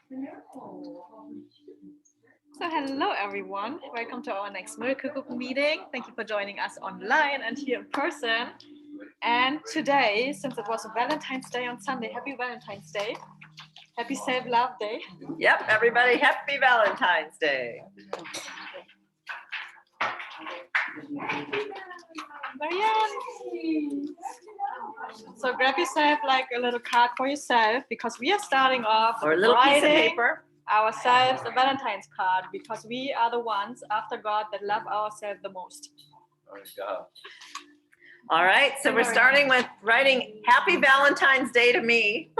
So hello everyone, welcome to our next Miraclegroup meeting. Thank you for joining us online and here in person. And today, since it was Valentine's Day on Sunday, happy Valentine's Day. Happy Self-Love Day. Yep, everybody, happy Valentine's Day. Marianne. So grab yourself like a little card for yourself because we are starting off Or a little piece of paper. Ourselves a Valentine's card because we are the ones after God that love ourselves the most. All right, so we're starting with writing Happy Valentine's Day to me.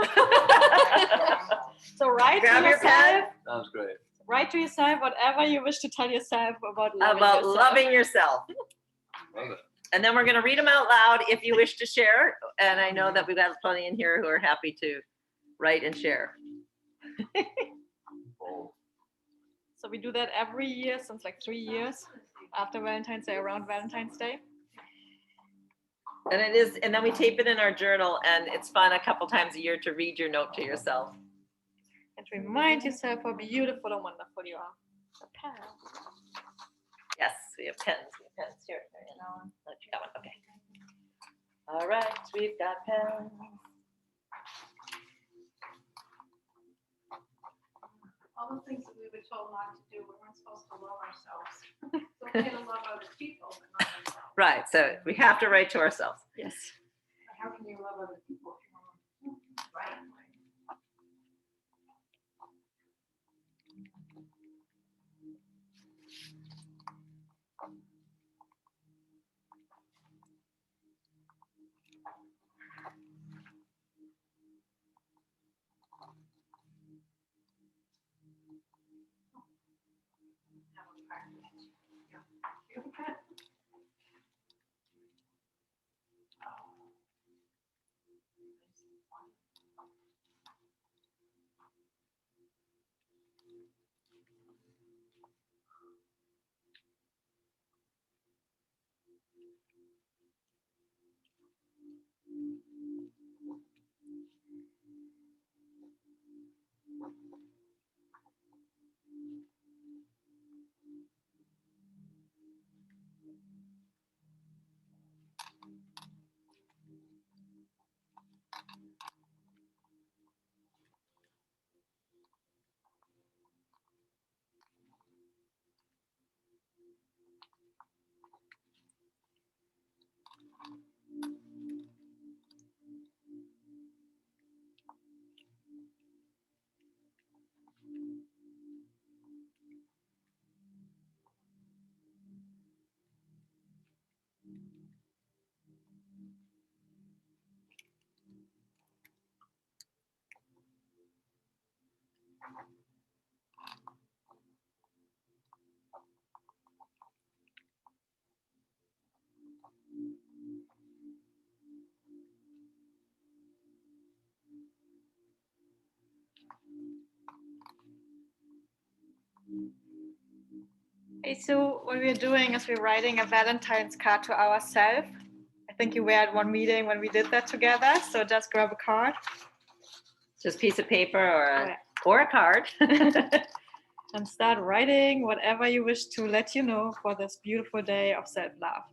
So write Grab to your yourself. pen. Sounds great. Write to yourself whatever you wish to tell yourself about loving yourself. Loving yourself. Love it. And then we're going to read them out loud if you wish to share. And I know that we've got plenty in here who are happy to write and share. So we do that every year since like 3 years after Valentine's Day, around Valentine's Day. And it is, and then we tape it in our journal, and it's fun a couple times a year to read your note to yourself. And remind yourself how beautiful and wonderful you are. A pen. Yes, we have pens. We have pens here. You got one. Okay. All right, we've got pens. All the things that we were told not to do, we weren't supposed to love ourselves. It's okay to love other people, but not ourselves. Right, so we have to write to ourselves. Yes. How can you love other people if you want to write? Hey, so what we're doing is we're writing a Valentine's card to ourselves. I think you were at one meeting when we did that together. So just grab a card. Just a piece of paper or a card. And start writing whatever you wish to let you know for this beautiful day of self-love.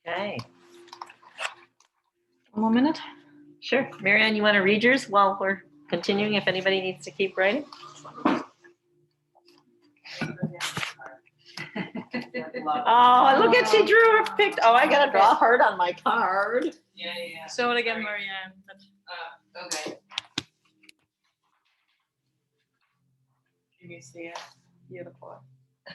Okay. One more minute. Sure. Marianne, you want to read yours while we're continuing if anybody needs to keep writing? Oh, look at she drew a picture. Oh, I got to draw a heart on my card. Yeah. Show it again, Marianne. Okay. Can you see it? Beautiful.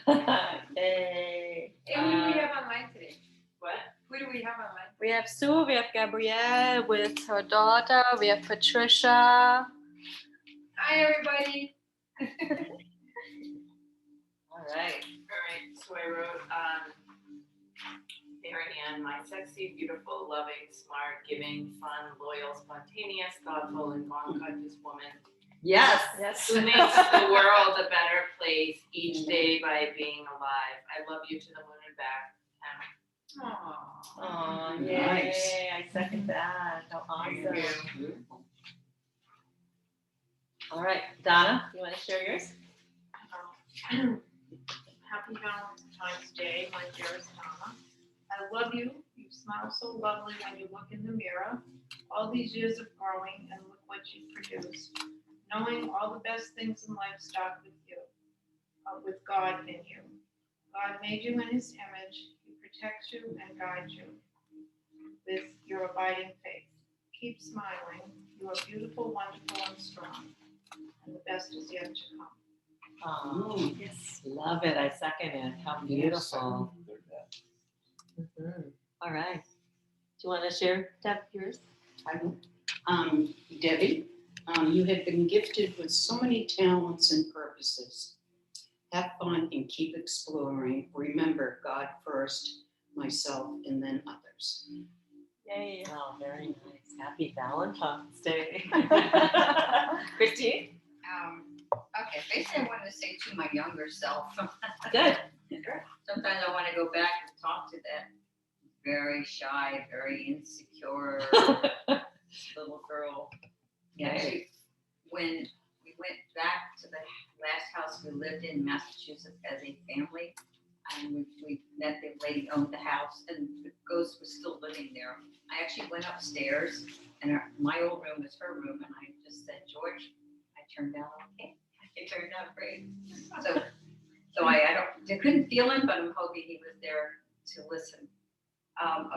Yay. Hey, who do we have online today? What? Who do we have online? We have Sue, we have Gabrielle with her daughter, we have Patricia. Hi, everybody. All right. So I wrote, Marianne, my sexy, beautiful, loving, smart, giving, fun, loyal, spontaneous, thoughtful, and conscious woman Yes. Yes. who makes the world a better place each day by being alive. I love you to the moon and back. Aww. Oh, Nice. yay. I second that. How awesome. All right. Donna, you want to share yours? Happy Valentine's Day, my dearest Donna. I love you. You smile so lovely when you look in the mirror. All these years of growing, and look what you produced. Knowing all the best things in life start with you, with God in you. God made you in His image. He protects you and guides you with your abiding faith. Keep smiling. You are beautiful, wonderful, and strong. And the best is yet to come. Oh, yes. Love it. I second it. How beautiful. All right. Do you want to share, Deb, yours? Debbie, you have been gifted with so many talents and purposes. Have fun and keep exploring. Remember, God first, myself, and then others. Yay. Oh, very nice. Happy Valentine's Day. Christine? Okay, basically I wanted to say to my younger self, Good. sometimes I want to go back and talk to that very shy, very insecure little girl. Actually, when we went back to the last house we lived in Massachusetts as a family, and we met the lady who owned the house, and the ghost was still living there. I actually went upstairs, and my old room was her room, and I just said, George, I turned out okay. It turned out great. So I couldn't feel him, but I'm hoping he was there to listen.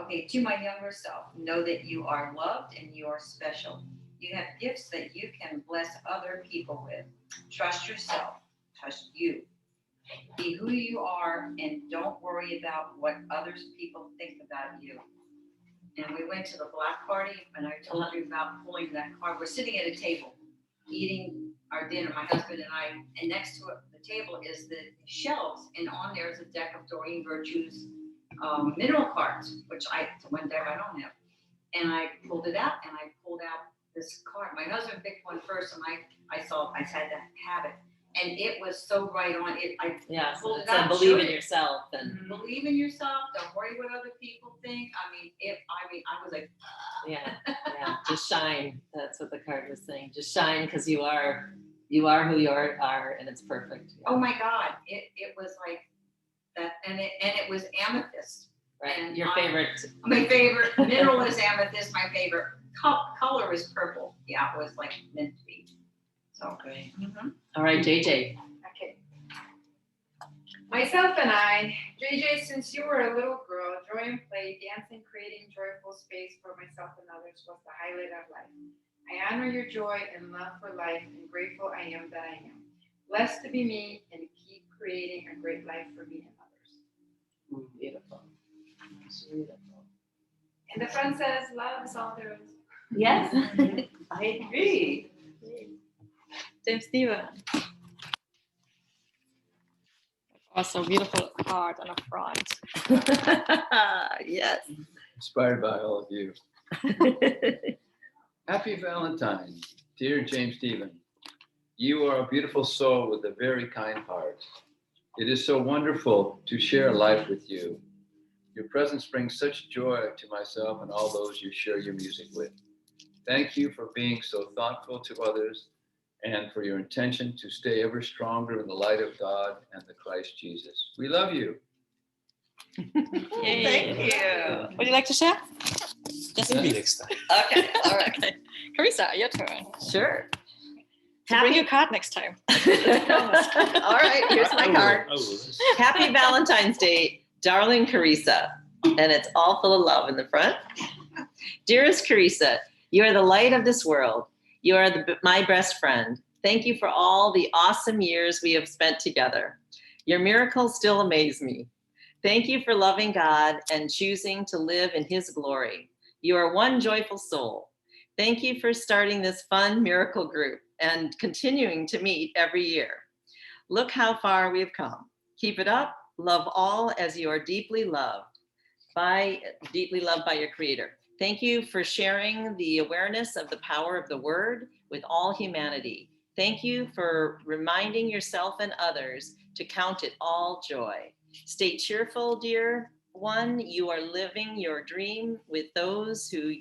Okay, to my younger self, know that you are loved and you are special. You have gifts that you can bless other people with. Trust yourself. Trust you. Be who you are and don't worry about what others people think about you. And we went to the block party and I told you about pulling that card. We're sitting at a table eating our dinner, my husband and I, and next to the table is the shelves, and on there is a deck of Doreen Virtue's mineral cards, which one deck I don't have. And I pulled it out and I pulled out this card. My husband picked one first and I had to have it. And it was so right on it. I pulled it out. Believe in yourself and believe in yourself. Don't worry what other people think. I was like, yeah, just shine. That's what the card was saying. Just shine because you are who you are, and it's perfect. Yeah. oh my God, it was like that, and it was amethyst. Right. And Your favorite. My favorite mineral is amethyst. My favorite color is purple. Yeah, it was like meant to be. So Great. mhm. All right, JJ. Okay. Myself and I, JJ, since you were a little girl, joy and play, dancing, creating joyful space for myself and others was the highlight of life. I honor your joy and love for life, and grateful I am that I am. Blessed to be me and keep creating a great life for me and others. Beautiful. Beautiful. And the front says, love is all there is. Yes, I agree. James Steven. Also beautiful card on the front. Yes. Inspired by all of you. Happy Valentine, dear James Stephen. You are a beautiful soul with a very kind heart. It is so wonderful to share life with you. Your presence brings such joy to myself and all those you share your music with. Thank you for being so thoughtful to others and for your intention to stay ever stronger in the light of God and the Christ Jesus. We love you. Yay. Thank you. Would you like to share? Maybe next time. Okay. All right. Okay. Carisa, your turn. Sure. Bring your card next time. All right. Here's my card. I will. Happy Valentine's Day, darling Carisa. And it's all full of love in the front. Dearest Carisa, you are the light of this world. You are my best friend. Thank you for all the awesome years we have spent together. Your miracles still amaze me. Thank you for loving God and choosing to live in His glory. You are one joyful soul. Thank you for starting this fun miracle group and continuing to meet every year. Look how far we have come. Keep it up. Love all as you are deeply loved by your Creator. Thank you for sharing the awareness of the power of the word with all humanity. Thank you for reminding yourself and others to count it all joy. Stay cheerful, dear one. You are living your dream with those who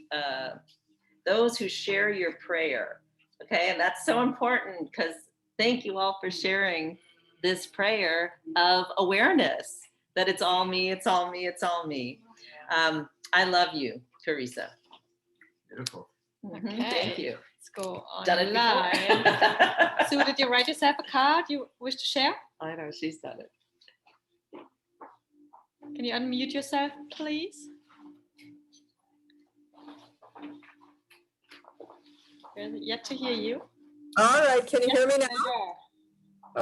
share your prayer. Okay, and that's so important because thank you all for sharing this prayer of awareness that it's all me, it's all me, it's all me. I love you, Carisa. Beautiful. Okay. Thank you. Let's go Done it online. before. Sue, did you write yourself a card you wish to share? I know, she's done it. Can you unmute yourself, please? We're yet to hear you. All right, can you hear me now?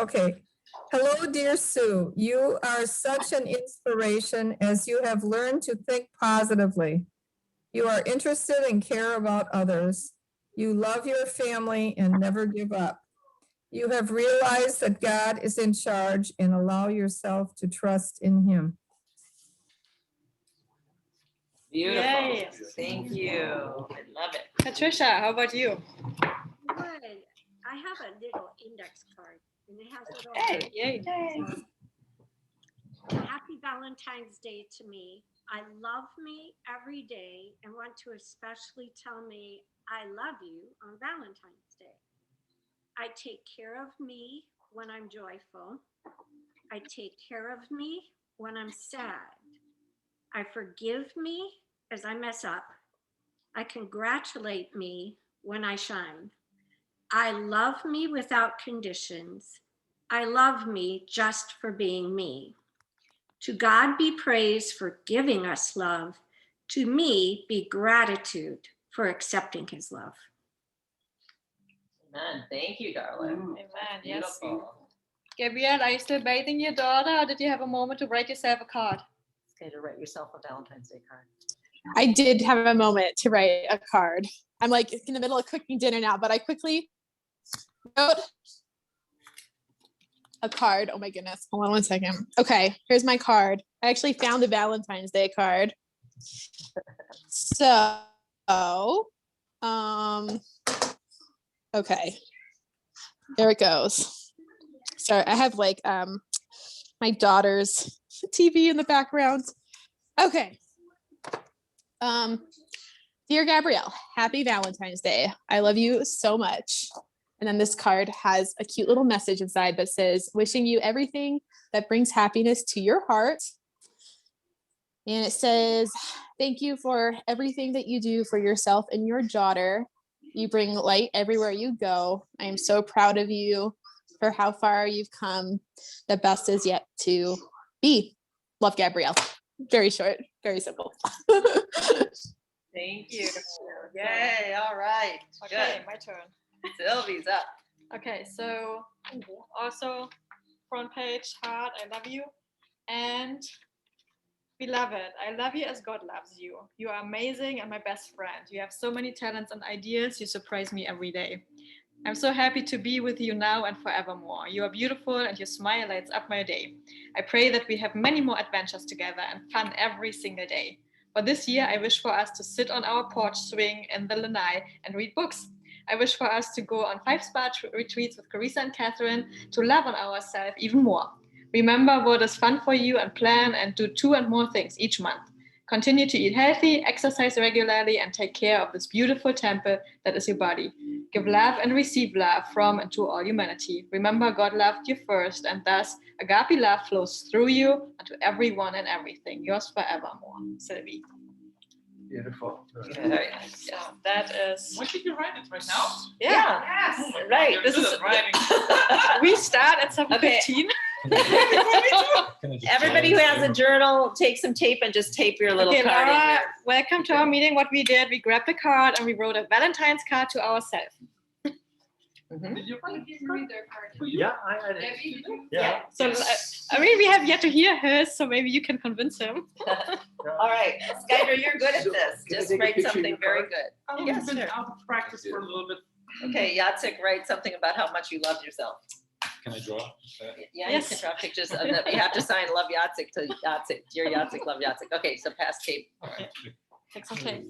Okay. Hello, dear Sue. You are such an inspiration as you have learned to think positively. You are interested and care about others. You love your family and never give up. You have realized that God is in charge and allow yourself to trust in Him. Beautiful. Yay. Thank you. I love it. Patricia, how about you? Good. I have a little index card, and it has little. Hey, yay. Happy Valentine's Day to me. I love me every day and want to especially tell me I love you on Valentine's Day. I take care of me when I'm joyful. I take care of me when I'm sad. I forgive me as I mess up. I congratulate me when I shine. I love me without conditions. I love me just for being me. To God be praised for giving us love, to me be gratitude for accepting his love. Amen. Thank you, darling. Amen. Yes. Beautiful. Gabrielle, are you still bathing your daughter, or did you have a moment to write yourself a card? It's good to write yourself a Valentine's Day card. I did have a moment to write a card. I'm like in the middle of cooking dinner now, but I quickly wrote a card. Oh my goodness. Hold on one second. Okay, here's my card. I actually found the Valentine's Day card. So, okay, there it goes. Sorry, I have like my daughter's TV in the background. Okay. Dear Gabrielle, happy Valentine's Day. I love you so much. And then this card has a cute little message inside that says, wishing you everything that brings happiness to your heart. And it says, thank you for everything that you do for yourself and your daughter. You bring light everywhere you go. I am so proud of you for how far you've come. The best is yet to be. Love, Gabrielle. Very short, very simple. Thank you. Yay. All right. Okay, Good. my turn. Sylvie's up. Okay, so also front page, heart, I love you. And beloved, I love you as God loves you. You are amazing and my best friend. You have so many talents and ideas. You surprise me every day. I'm so happy to be with you now and forevermore. You are beautiful and your smile lights up my day. I pray that we have many more adventures together and fun every single day. For this year, I wish for us to sit on our porch swing in the lanai and read books. I wish for us to go on 5 spa retreats with Carisa and Catherine to love on ourselves even more. Remember what is fun for you and plan and do 2 and more things each month. Continue to eat healthy, exercise regularly, and take care of this beautiful temple that is your body. Give love and receive love from and to all humanity. Remember, God loved you first, and thus agape love flows through you and to everyone and everything. Yours forevermore, Sylvie. Beautiful. Very nice. So that is. When did you write it? Right now? Yeah. Yes. Right. You're This good is at writing. We start at 7:15. Okay. Can I just Everybody who challenge has a you? journal, take some tape and just tape your little Okay, card in Laura, here. welcome to our meeting. What we did, we grabbed a card and we wrote a Valentine's card to ourselves. Mhm. Did you write it? Yeah, I did. Yeah. So, I mean, we have yet to hear his, so maybe you can convince him. All right, Skyler, you're good at So, this. can I Just take a write picture of something your very card? good. I've Yes, been sure. out of practice for a little bit. Okay, Yatsik, write something about how much you love yourself. Can I draw? Yeah, Yes. you can draw pictures. Of them. You have to sign love Yatsik to Yatsik. Dear Yatsik, love Yatsik. Okay, so pass tape. It's okay.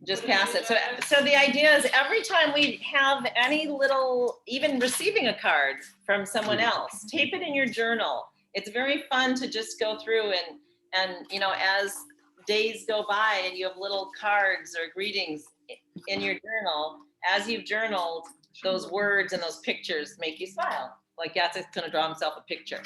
Just pass it. So the idea is every time we have any little, even receiving a card from someone else, tape it in your journal. It's very fun to just go through and you know, as days go by and you have little cards or greetings in your journal, as you've journaled, those words and those pictures make you smile. Like Yatsik's gonna draw himself a picture.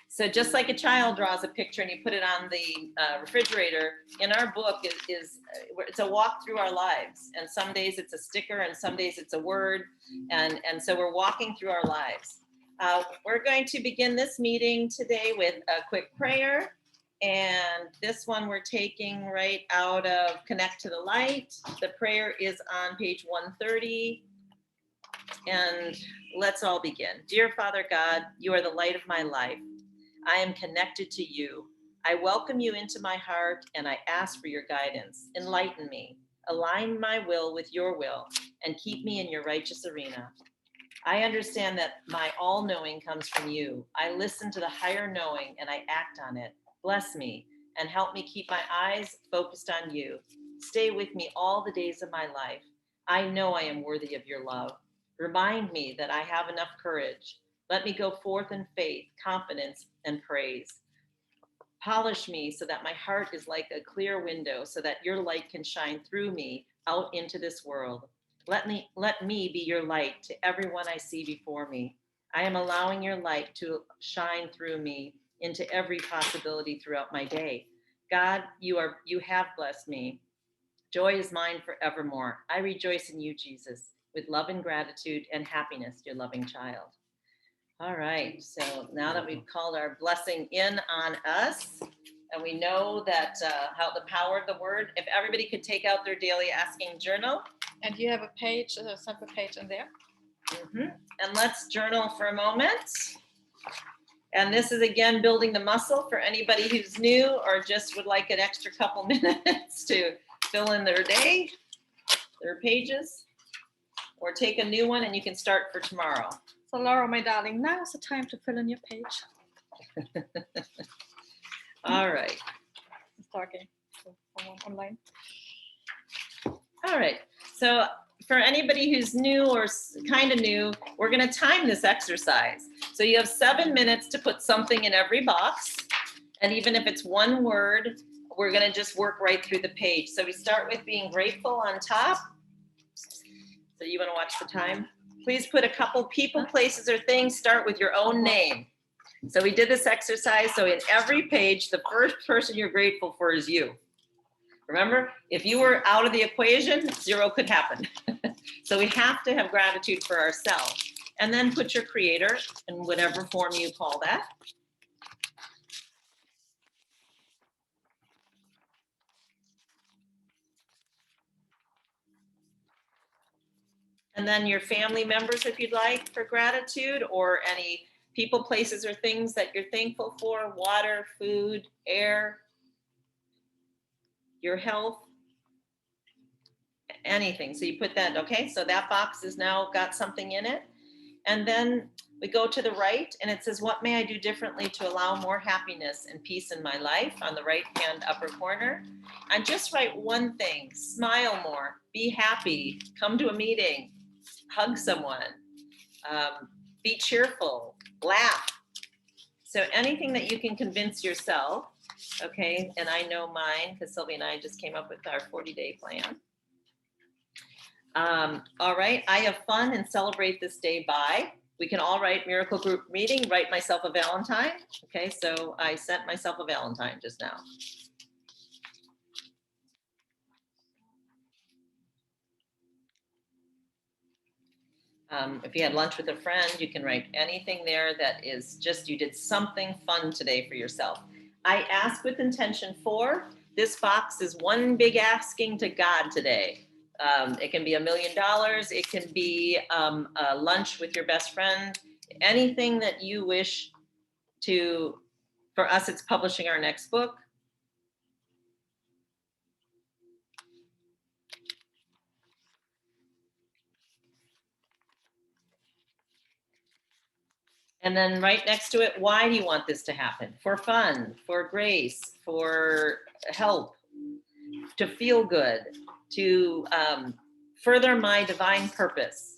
So just like a child draws a picture and you put it on the refrigerator, in our book it's a walk through our lives. And some days it's a sticker and some days it's a word. And so we're walking through our lives. We're going to begin this meeting today with a quick prayer. And this one we're taking right out of Connect to the Light. The prayer is on page 130. And let's all begin. Dear Father God, you are the light of my life. I am connected to you. I welcome you into my heart and I ask for your guidance. Enlighten me, align my will with your will, and keep me in your righteous arena. I understand that my all-knowing comes from you. I listen to the higher knowing and I act on it. Bless me and help me keep my eyes focused on you. Stay with me all the days of my life. I know I am worthy of your love. Remind me that I have enough courage. Let me go forth in faith, confidence, and praise. Polish me so that my heart is like a clear window so that your light can shine through me out into this world. Let me be your light to everyone I see before me. I am allowing your light to shine through me into every possibility throughout my day. God, you have blessed me. Joy is mine forevermore. I rejoice in you, Jesus, with love and gratitude and happiness, your loving child. All right, so now that we've called our blessing in on us, And we know that how the power of the word, if everybody could take out their daily asking journal. And you have a page, a sample page in there. And let's journal for a moment. And this is again building the muscle for anybody who's new or just would like an extra couple minutes to fill in their day, their pages, or take a new one and you can start for tomorrow. So Laura, my darling, now is the time to fill in your page. All right. It's talking to someone online. All right. So for anybody who's new or kind of new, we're going to time this exercise. So you have 7 minutes to put something in every box. And even if it's one word, we're going to just work right through the page. So we start with being grateful on top. So you want to watch the time? Please put a couple people, places, or things. Start with your own name. So we did this exercise. So in every page, the first person you're grateful for is you. Remember, if you were out of the equation, 0 could happen. So we have to have gratitude for ourselves. And then put your creator in whatever form you call that. And then your family members, if you'd like, for gratitude, or any people, places, or things that you're thankful for: water, food, air, your health, anything. So you put that, okay? So that box has now got something in it. And then we go to the right and it says, what may I do differently to allow more happiness and peace in my life, on the right hand upper corner. And just write one thing: smile more, be happy, come to a meeting, hug someone, be cheerful, laugh. So anything that you can convince yourself, okay? And I know mine, because Sylvie and I just came up with our 40-day plan. All right, I have fun and celebrate this day by. We can all write Miracle Group meeting, write myself a Valentine. Okay, so I sent myself a Valentine just now. If you had lunch with a friend, you can write anything there that is just, you did something fun today for yourself. I ask with intention for. This box is one big asking to God today. It can be $1 million. It can be a lunch with your best friend. Anything that you wish to. For us, it's publishing our next book. And then right next to it, why do you want this to happen? For fun, for grace, for help, to feel good, to further my divine purpose.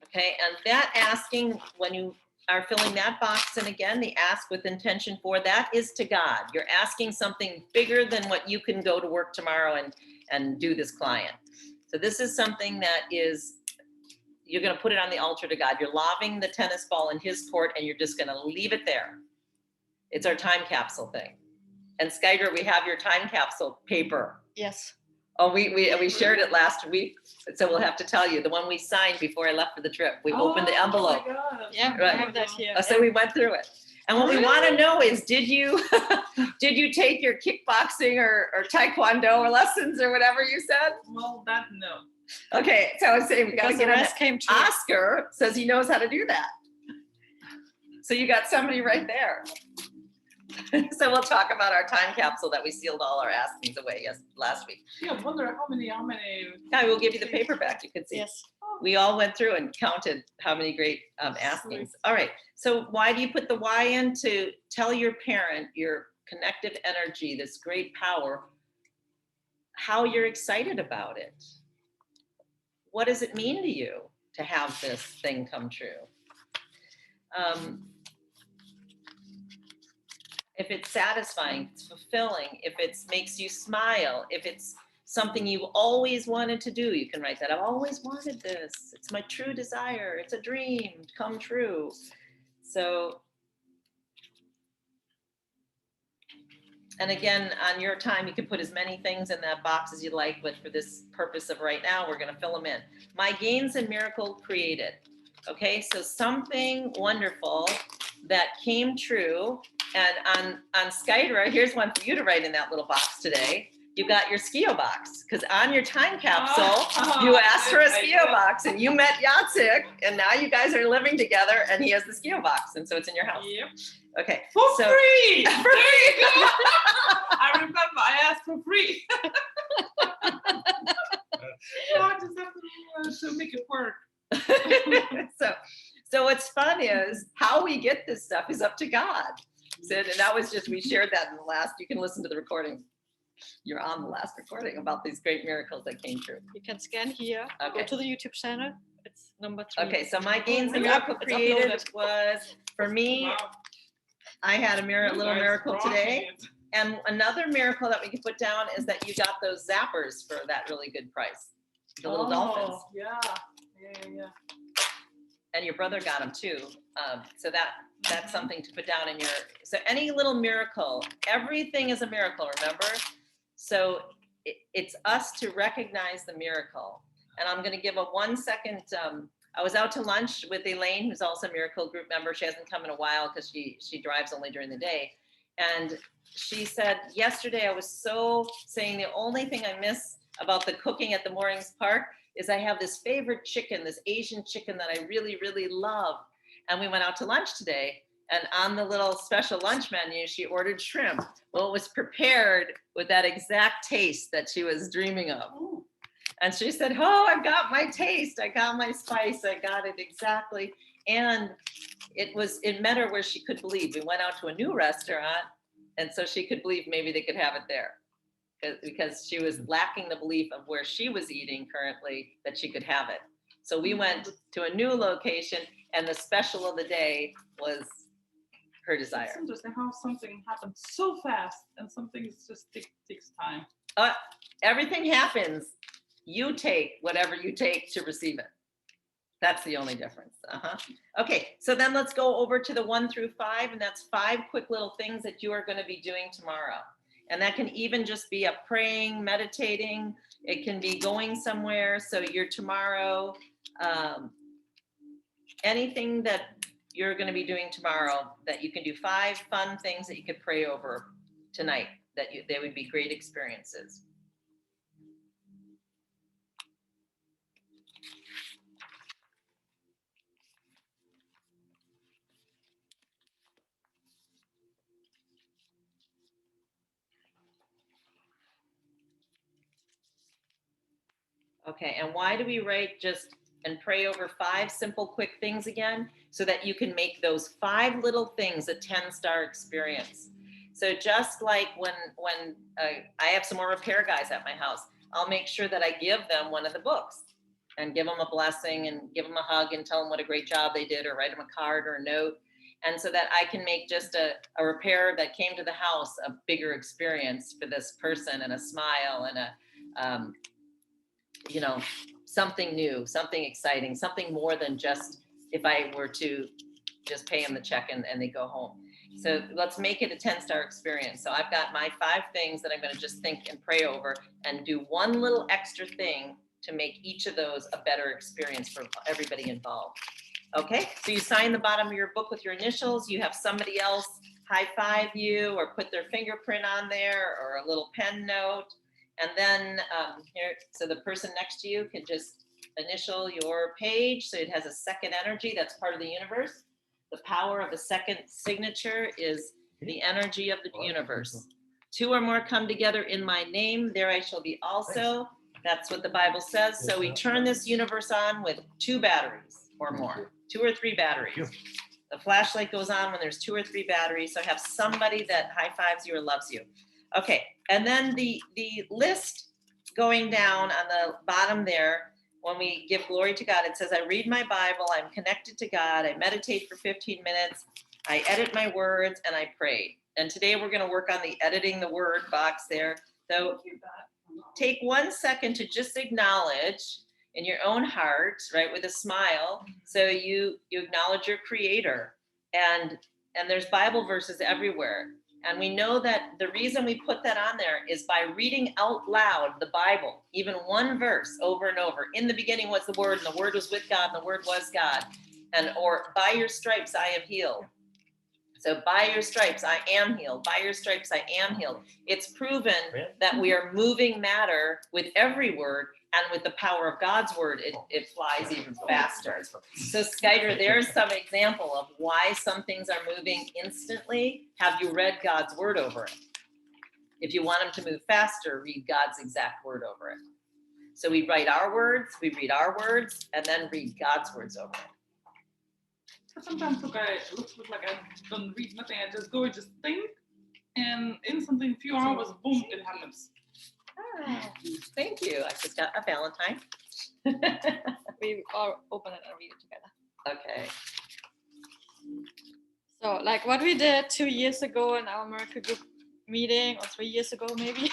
Okay, and that asking, when you are filling that box, and again, the ask with intention for, that is to God. You're asking something bigger than what you can go to work tomorrow and do this client. So this is something that is, you're going to put it on the altar to God. You're lobbing the tennis ball in his court and you're just going to leave it there. It's our time capsule thing. And Skyder, we have your time capsule paper. Yes. Oh, we shared it last week, so we'll have to tell you. The one we signed before I left for the trip. We opened the envelope. Oh my God. Yeah, Right. I have that here. So we went through it. And what we want to know is, did you take your kickboxing or taekwondo or lessons or whatever you said? Well, that no. Okay, so I was saying we got to Because the get on rest it. came true. Oscar says he knows how to do that. So you got somebody right there. So we'll talk about our time capsule that we sealed all our askings away last week. Yeah, I wonder how many. I will give you the paperback. You can see. Yes. We all went through and counted how many great askings. All right. So why do you put the why in? To tell your parent, your connective energy, this great power, how you're excited about it. What does it mean to you to have this thing come true? If it's satisfying, it's fulfilling, if it makes you smile, if it's something you've always wanted to do, you can write that. I've always wanted this. It's my true desire. It's a dream come true. So And again, on your time, you can put as many things in that box as you like, but for this purpose of right now, we're gonna fill them in. My gains and miracle created. Okay, so something wonderful that came true. And on Skydra, here's one for you to write in that little box today. You got your Skio box, because on your time capsule, you asked for a Skio box, and you met Yatsik, and now you guys are living together, and he has the Skio box, and so it's in your house. Yep. Okay. For so, free! For There free! you go. I remember I asked for free. I just have to make it work. so what's fun is how we get this stuff is up to God. So, and that was just, we shared that in the last, you can listen to the recording. You're on the last recording about these great miracles that came true. You can scan here. Okay. Go to the YouTube channel. It's number 3. Okay, so my gains and It's miracle uploaded. created was, for me, Wow. I had a little You guys miracle rocking today. it. And another miracle that we can put down is that you got those zappers for that really good price. The little dolphins. Yeah. And your brother got them too. So that's something to put down in your, so any little miracle, everything is a miracle, remember? So it's us to recognize the miracle. And I'm gonna give a 1 second, I was out to lunch with Elaine, who's also a Miraclegroup member. She hasn't come in a while because she drives only during the day. And she said, yesterday I was so saying the only thing I miss about the cooking at the Moorings Park is I have this favorite chicken, this Asian chicken that I really, really love. And we went out to lunch today, and on the little special lunch menu, she ordered shrimp. Well, it was prepared with that exact taste that she was dreaming of. And she said, oh, I got my taste, I got my spice, I got it exactly. And it met her where she could believe. We went out to a new restaurant, and so she could believe maybe they could have it there. Because she was lacking the belief of where she was eating currently that she could have it. So we went to a new location, and the special of the day was her desire. It's interesting how something happens so fast and something just takes time. Everything happens. You take whatever you take to receive it. That's the only difference. Okay, so then let's go over to the 1 through 5, and that's 5 quick little things that you are going to be doing tomorrow. And that can even just be a praying, meditating. It can be going somewhere. So your tomorrow, anything that you're going to be doing tomorrow, that you can do 5 fun things that you could pray over tonight, that they would be great experiences. Okay, and why do we write just and pray over 5 simple, quick things again? So that you can make those 5 little things a 10-star experience. So just like when I have some more repair guys at my house, I'll make sure that I give them one of the books and give them a blessing and give them a hug and tell them what a great job they did, or write them a card or a note. And so that I can make just a repair that came to the house a bigger experience for this person, and a smile and a, something new, something exciting, something more than just if I were to just pay them the check and they go home. So let's make it a 10-star experience. So I've got my 5 things that I'm going to just think and pray over, and do one little extra thing to make each of those a better experience for everybody involved. Okay, so you sign the bottom of your book with your initials. You have somebody else high five you or put their fingerprint on there, or a little pen note. And then here, so the person next to you can just initial your page, so it has a second energy that's part of the universe. The power of the second signature is the energy of the universe. 2 or more come together in my name, there I shall be also. That's what the Bible says. So we turn this universe on with 2 batteries or more, 2 or 3 batteries. The flashlight goes on when there's 2 or 3 batteries. So have somebody that high fives you or loves you. Okay, and then the list going down on the bottom there, when we give glory to God, it says, I read my Bible, I'm connected to God, I meditate for 15 minutes, I edit my words, and I pray. And today we're going to work on the editing the word box there. So take 1 second to just acknowledge in your own heart, right, with a smile. So you acknowledge your creator, and there's Bible verses everywhere. And we know that the reason we put that on there is by reading out loud the Bible, even one verse over and over. In the beginning was the Word, and the Word was with God, and the Word was God. Or by your stripes I am healed. So by your stripes I am healed. By your stripes I am healed. It's proven that we are moving matter with every word, and with the power of God's word, it flies even faster. So Skyder, there's some example of why some things are moving instantly. Have you read God's word over it? If you want them to move faster, read God's exact word over it. So we write our words, we read our words, and then read God's words over it. Sometimes look, it looks like I don't read nothing. I just go, just think, and instantly, in a few hours, boom, it happens. Ah, thank you. I just got a Valentine. We all open it and read it together. Okay. So like what we did 2 years ago in our Miraclegroup meeting, or 3 years ago maybe,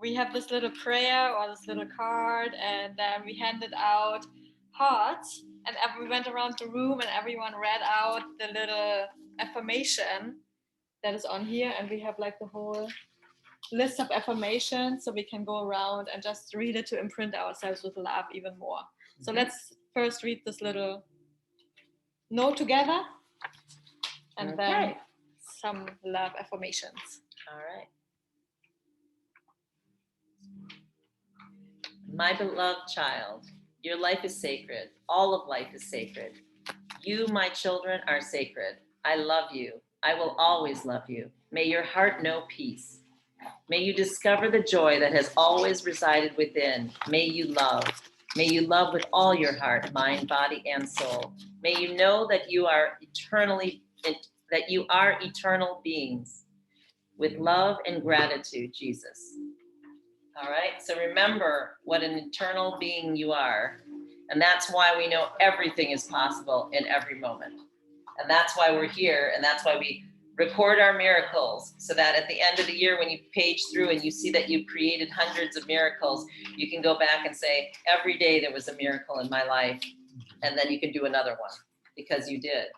we have this little prayer or this little card, and then we handed out hearts, and we went around the room and everyone read out the little affirmation that is on here, and we have like the whole list of affirmations, so we can go around and just read it to imprint ourselves with love even more. So let's first read this little note together, and then some love affirmations. All right. My beloved child, your life is sacred. All of life is sacred. You, my children, are sacred. I love you. I will always love you. May your heart know peace. May you discover the joy that has always resided within. May you love. May you love with all your heart, mind, body, and soul. May you know that you are eternal beings. With love and gratitude, Jesus. All right, so remember what an eternal being you are. And that's why we know everything is possible in every moment. And that's why we're here, and that's why we record our miracles, so that at the end of the year, when you page through and you see that you've created hundreds of miracles, you can go back and say, every day there was a miracle in my life, and then you can do another one, because you did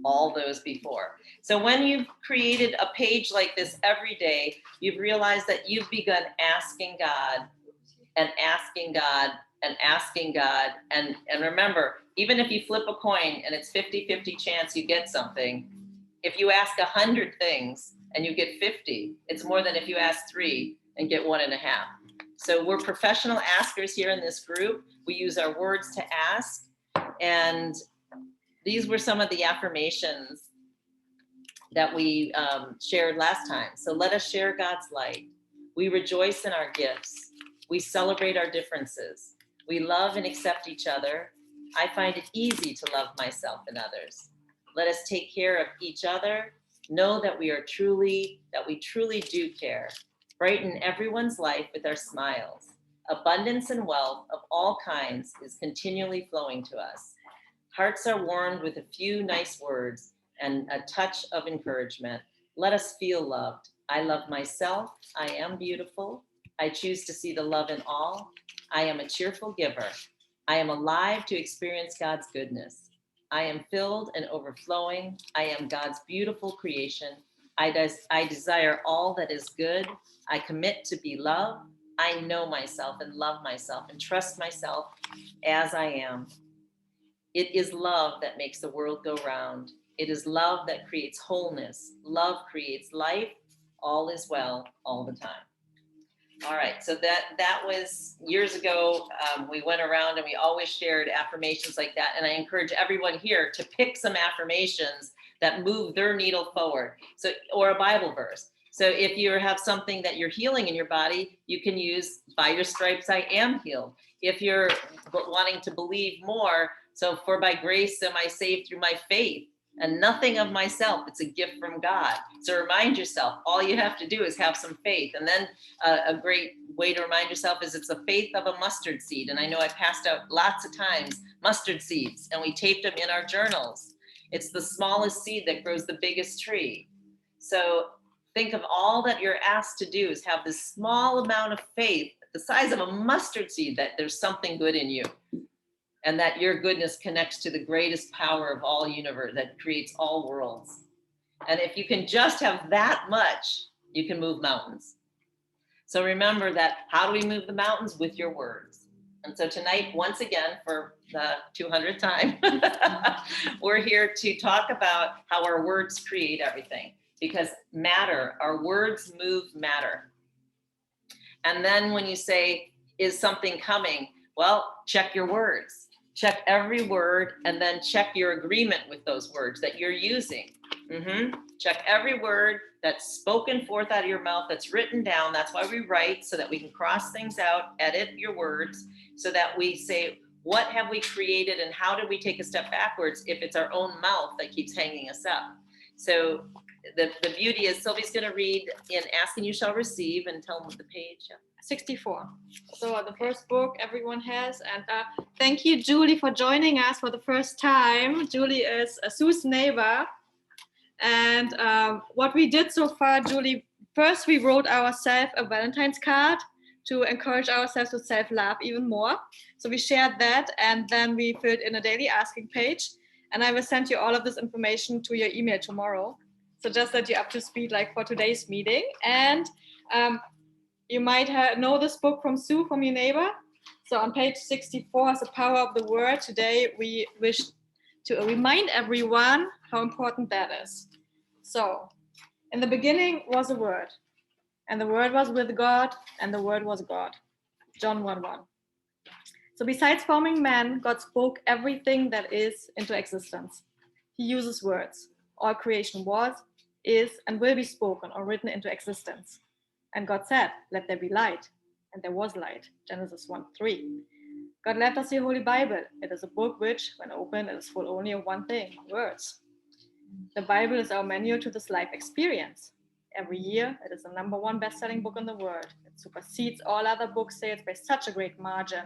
all those before. So when you've created a page like this every day, you've realized that you've begun asking God and asking God and asking God. And remember, even if you flip a coin and it's 50-50 chance you get something, if you ask 100 things and you get 50, it's more than if you ask 3 and get 1.5. So we're professional askers here in this group. We use our words to ask. And these were some of the affirmations that we shared last time. So let us share God's light. We rejoice in our gifts. We celebrate our differences. We love and accept each other. I find it easy to love myself and others. Let us take care of each other. Know that we truly do care. Brighten everyone's life with our smiles. Abundance and wealth of all kinds is continually flowing to us. Hearts are warmed with a few nice words and a touch of encouragement. Let us feel loved. I love myself. I am beautiful. I choose to see the love in all. I am a cheerful giver. I am alive to experience God's goodness. I am filled and overflowing. I am God's beautiful creation. I desire all that is good. I commit to be loved. I know myself and love myself and trust myself as I am. It is love that makes the world go round. It is love that creates wholeness. Love creates life. All is well all the time. All right, so that was years ago. We went around and we always shared affirmations like that. And I encourage everyone here to pick some affirmations that move their needle forward. So, or a Bible verse. So if you have something that you're healing in your body, you can use, by your stripes I am healed. If you're wanting to believe more, so for by grace am I saved through my faith, and nothing of myself, it's a gift from God. So remind yourself, all you have to do is have some faith. And then a great way to remind yourself is it's the faith of a mustard seed. And I know I passed out lots of times mustard seeds, and we taped them in our journals. It's the smallest seed that grows the biggest tree. So think of all that you're asked to do is have this small amount of faith, the size of a mustard seed, that there's something good in you. And that your goodness connects to the greatest power of all universe that creates all worlds. And if you can just have that much, you can move mountains. So remember that, how do we move the mountains? With your words. And so tonight, once again, for the 200th time, we're here to talk about how our words create everything. Because matter, our words move matter. And then when you say, is something coming? Well, check your words. Check every word, and then check your agreement with those words that you're using. Check every word that's spoken forth out of your mouth, that's written down. That's why we write, so that we can cross things out, edit your words, so that we say, what have we created and how did we take a step backwards if it's our own mouth that keeps hanging us up? So the beauty is, Sylvie's going to read in Ask and You Shall Receive, and tell them the page. 64. So the first book everyone has. And thank you, Julie, for joining us for the first time. Julie is Sue's neighbor. And what we did so far, Julie, first we wrote ourselves a Valentine's card to encourage ourselves to self-love even more. So we shared that, and then we filled in a daily asking page. And I will send you all of this information to your email tomorrow. So just that you're up to speed, like for today's meeting. And you might know this book from Sue, from your neighbor. So on page 64 is The Power of the Word. Today we wish to remind everyone how important that is. So in the beginning was a word, and the word was with God, and the word was God. John 1:1. So besides forming man, God spoke everything that is into existence. He uses words. All creation was, is, and will be spoken or written into existence. And God said, let there be light. And there was light. Genesis 1:3. God left us the Holy Bible. It is a book which, when opened, it is full only of one thing, words. The Bible is our manual to this life experience. Every year, it is the #1 best-selling book in the world. It supersedes all other book sales by such a great margin,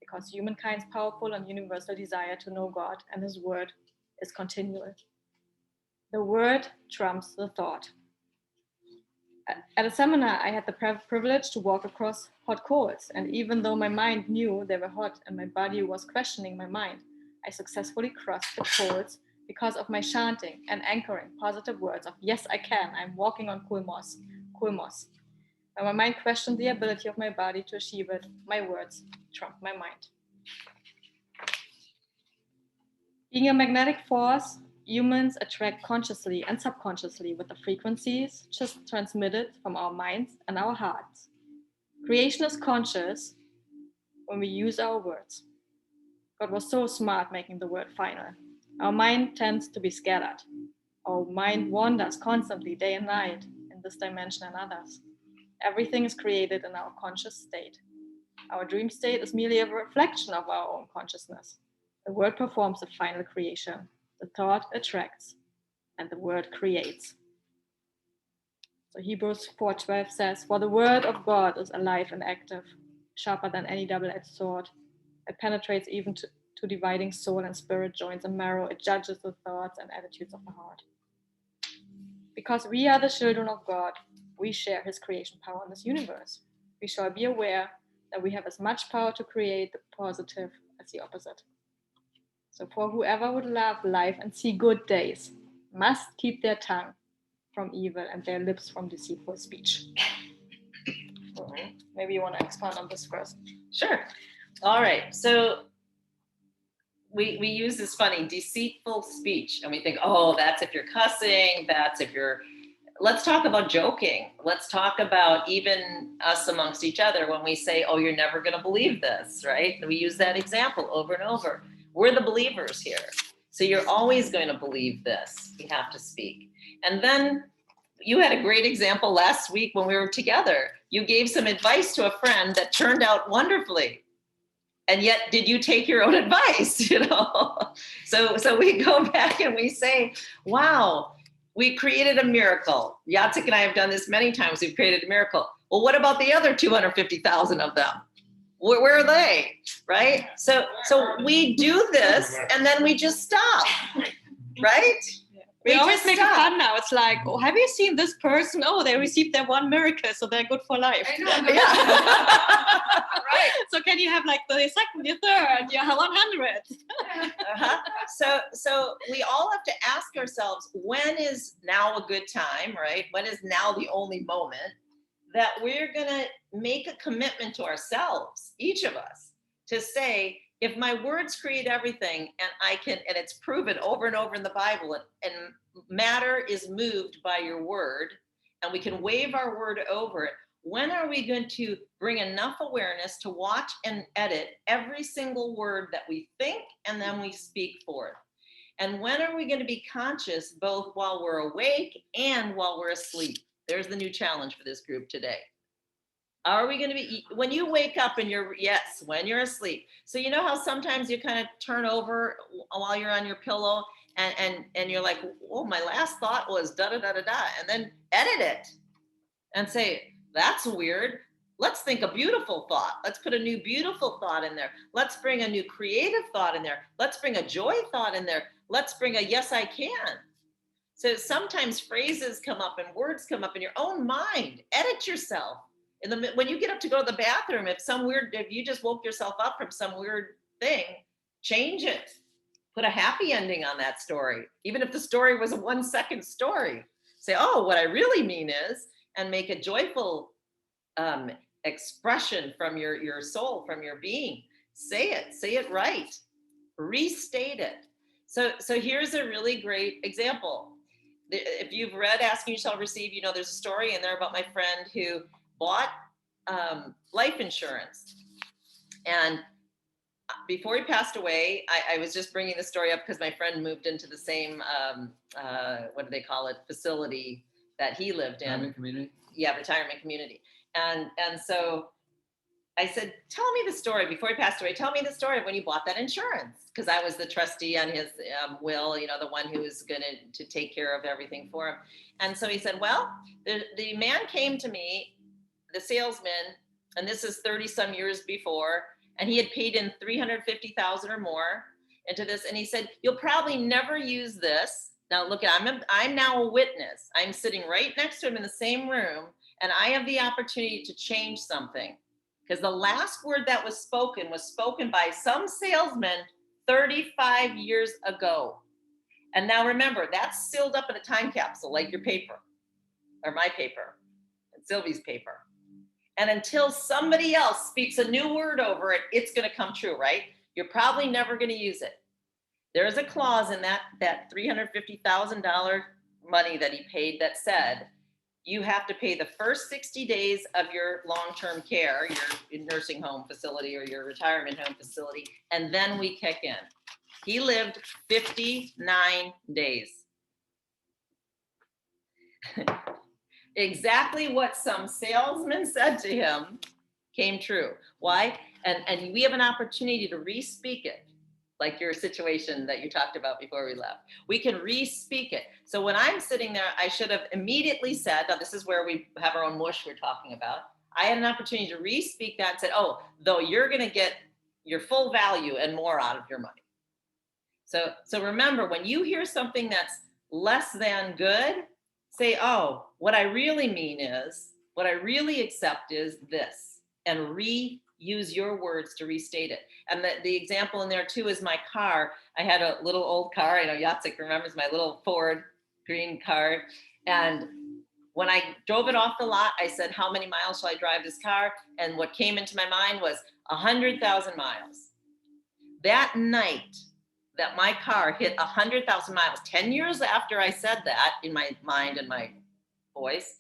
because humankind's powerful and universal desire to know God and His Word is continual. The word trumps the thought. At a seminar, I had the privilege to walk across hot coals, and even though my mind knew they were hot and my body was questioning my mind, I successfully crossed the coals because of my chanting and anchoring positive words of, yes, I can, I'm walking on cool moss, cool moss. When my mind questioned the ability of my body to achieve it, my words trumped my mind. Being a magnetic force, humans attract consciously and subconsciously with the frequencies just transmitted from our minds and our hearts. Creation is conscious when we use our words. God was so smart making the word final. Our mind tends to be scattered. Our mind wanders constantly day and night in this dimension and others. Everything is created in our conscious state. Our dream state is merely a reflection of our own consciousness. The word performs the final creation. The thought attracts, and the word creates. So Hebrews 4:12 says, for the word of God is alive and active, sharper than any double-edged sword. It penetrates even to dividing soul and spirit, joints and marrow. It judges the thoughts and attitudes of the heart. Because we are the children of God, we share His creation power in this universe. We shall be aware that we have as much power to create the positive as the opposite. So for whoever would love life and see good days must keep their tongue from evil and their lips from deceitful speech. Maybe you want to expand on this first. Sure. All right. So we use this funny deceitful speech, and we think, oh, that's if you're cussing, that's if you're, let's talk about joking. Let's talk about even us amongst each other when we say, oh, you're never going to believe this, right? We use that example over and over. We're the believers here. So you're always going to believe this. We have to speak. And then you had a great example last week when we were together. You gave some advice to a friend that turned out wonderfully. And yet, did you take your own advice? You know, so we go back and we say, wow, we created a miracle. Jacek and I have done this many times. We've created a miracle. Well, what about the other 250,000 of them? Where are they, right? So we do this and then we just stop, right? We They always just make stop. fun now. It's like, oh, have you seen this person? Oh, they received their one miracle, so they're good for life. I know. Yeah. Right. So can you have like the second, the third, yeah, 100? So we all have to ask ourselves, when is now a good time, right? When is now the only moment that we're gonna make a commitment to ourselves, each of us, to say, if my words create everything, and it's proven over and over in the Bible, and matter is moved by your word, and we can wave our word over it, when are we going to bring enough awareness to watch and edit every single word that we think and then we speak forth? And when are we going to be conscious both while we're awake and while we're asleep? There's the new challenge for this group today. Are we going to be, when you wake up and when you're asleep. So you know how sometimes you kind of turn over while you're on your pillow and you're like, oh, my last thought was da da da da da, and then edit it and say, that's weird. Let's think a beautiful thought. Let's put a new beautiful thought in there. Let's bring a new creative thought in there. Let's bring a joy thought in there. Let's bring a yes, I can. So sometimes phrases come up and words come up in your own mind. Edit yourself. When you get up to go to the bathroom, if you just woke yourself up from some weird thing, change it. Put a happy ending on that story. Even if the story was a 1-second story. Say, oh, what I really mean is, and make a joyful expression from your soul, from your being. Say it right. Restate it. So here's a really great example. If you've read Ask and You Shall Receive, you know there's a story in there about my friend who bought life insurance. And before he passed away, I was just bringing the story up because my friend moved into the same, what do they call it, facility that he lived in. Retirement community? Yeah, retirement community. And so I said, tell me the story before he passed away. Tell me the story of when you bought that insurance. Because I was the trustee on his will, the one who was going to take care of everything for him. And so he said, well, the man came to me, the salesman, and this is 30 some years before, and he had paid in $350,000 or more into this. And he said, you'll probably never use this. Now look, I'm now a witness. I'm sitting right next to him in the same room, and I have the opportunity to change something. Because the last word that was spoken by some salesman 35 years ago. And now remember, that's sealed up in a time capsule, like your paper, or my paper, and Sylvie's paper. And until somebody else speaks a new word over it, it's going to come true, right? You're probably never going to use it. There's a clause in that $350,000 money that he paid that said, you have to pay the first 60 days of your long-term care, your nursing home facility or your retirement home facility, and then we kick in. He lived 59 days. Exactly what some salesman said to him came true. Why? And we have an opportunity to re-speak it, like your situation that you talked about before we left. We can re-speak it. So when I'm sitting there, I should have immediately said, now this is where we have our own mush we're talking about. I had an opportunity to re-speak that and said, oh, though you're going to get your full value and more out of your money. So remember, when you hear something that's less than good, say, oh, what I really mean is, what I really accept is this, and reuse your words to restate it. And the example in there too is my car. I had a little old car. I know Yatsik remembers my little Ford green car. And when I drove it off the lot, I said, how many miles shall I drive this car? And what came into my mind was 100,000 miles. That night that my car hit 100,000 miles, 10 years after I said that in my mind and my voice,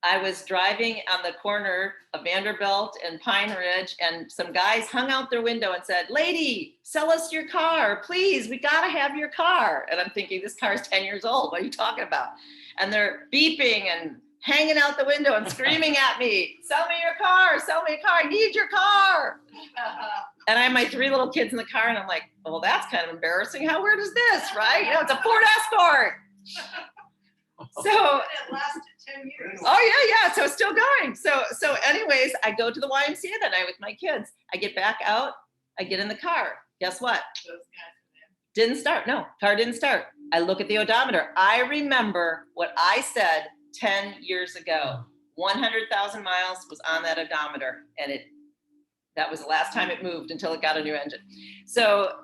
I was driving on the corner of Vanderbilt and Pine Ridge, and some guys hung out their window and said, lady, sell us your car, please, we gotta have your car. And I'm thinking, this car is 10 years old, what are you talking about? And they're beeping and hanging out the window and screaming at me, sell me your car, I need your car. And I have my 3 little kids in the car, and I'm like, well, that's kind of embarrassing. How weird is this, right? It's a Ford Escort. So It lasted 10 years. Oh yeah. So it's still going. So anyways, I go to the YMCA that night with my kids. I get back out. I get in the car. Guess what? Didn't start. No, car didn't start. I look at the odometer. I remember what I said 10 years ago. 100,000 miles was on that odometer, and that was the last time it moved until it got a new engine. So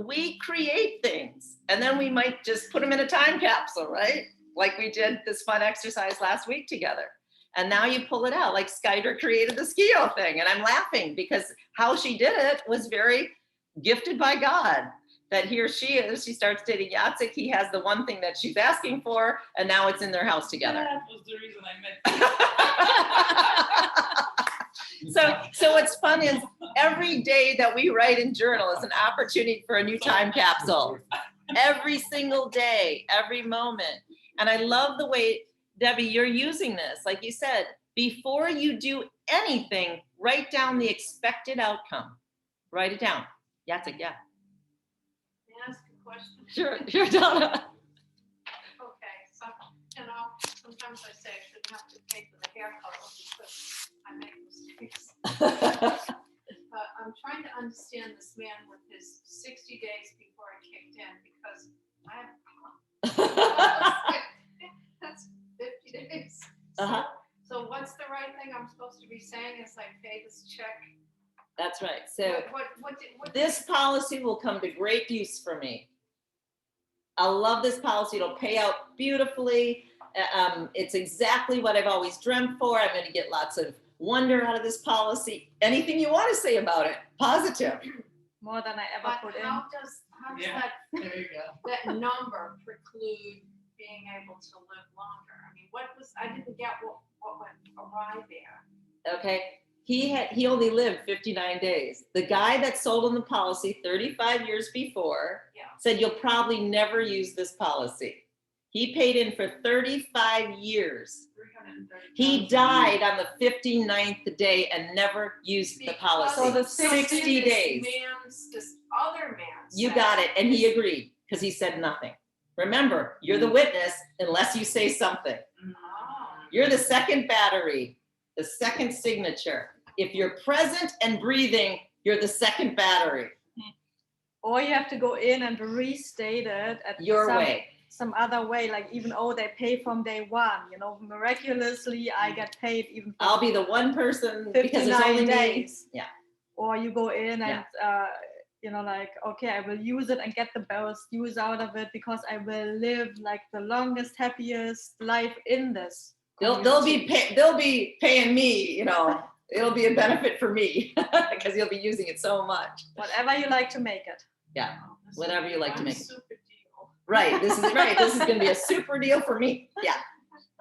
we create things, and then we might just put them in a time capsule, right? Like we did this fun exercise last week together. And now you pull it out, like Skyder created the Skio thing. And I'm laughing because how she did it was very gifted by God. That here she is, she starts dating Jacek. He has the one thing that she's asking for, and now it's in their house together. That was the reason I met So what's fun is every day that we write in journal is an opportunity for a new time capsule. Every single day, every moment. And I love the way, Debbie, you're using this. Like you said, before you do anything, write down the expected outcome. Write it down. Jacek, yeah. May I ask a question? Sure, Donna. Okay, so, sometimes I say I shouldn't have to pay for the hair color because I make mistakes. I'm trying to understand this man with his 60 days before I kicked in because I have that's 50 days. So what's the right thing I'm supposed to be saying as I pay this check? That's right. So What this policy will come to great use for me. I love this policy. It'll pay out beautifully. It's exactly what I've always dreamt for. I'm going to get lots of wonder out of this policy. Anything you want to say about it? Positive. More than I ever put in. How does that, There you go. that number preclude being able to live longer? I mean, I didn't get what went awry there. Okay. He only lived 59 days. The guy that sold him the policy 35 years before said, you'll probably never use this policy. He paid in for 35 years. He died on the 59th day and never used the policy. So the 60 days. This other man. You got it. And he agreed because he said nothing. Remember, you're the witness unless you say something. You're the second battery, the second signature. If you're present and breathing, you're the second battery. Or you have to go in and restate it at Your way. Some other way, like even, they pay from day one, miraculously I get paid even. I'll be the one person because there's only days. Me. Yeah. Or you go in and, okay, I will use it and get the best use out of it because I will live like the longest, happiest life in this. They'll be paying me, it'll be a benefit for me because you'll be using it so much. Whatever you like to make it. Yeah, whatever you like to make it. Right, this is right. This is going to be a super deal for me. Yeah,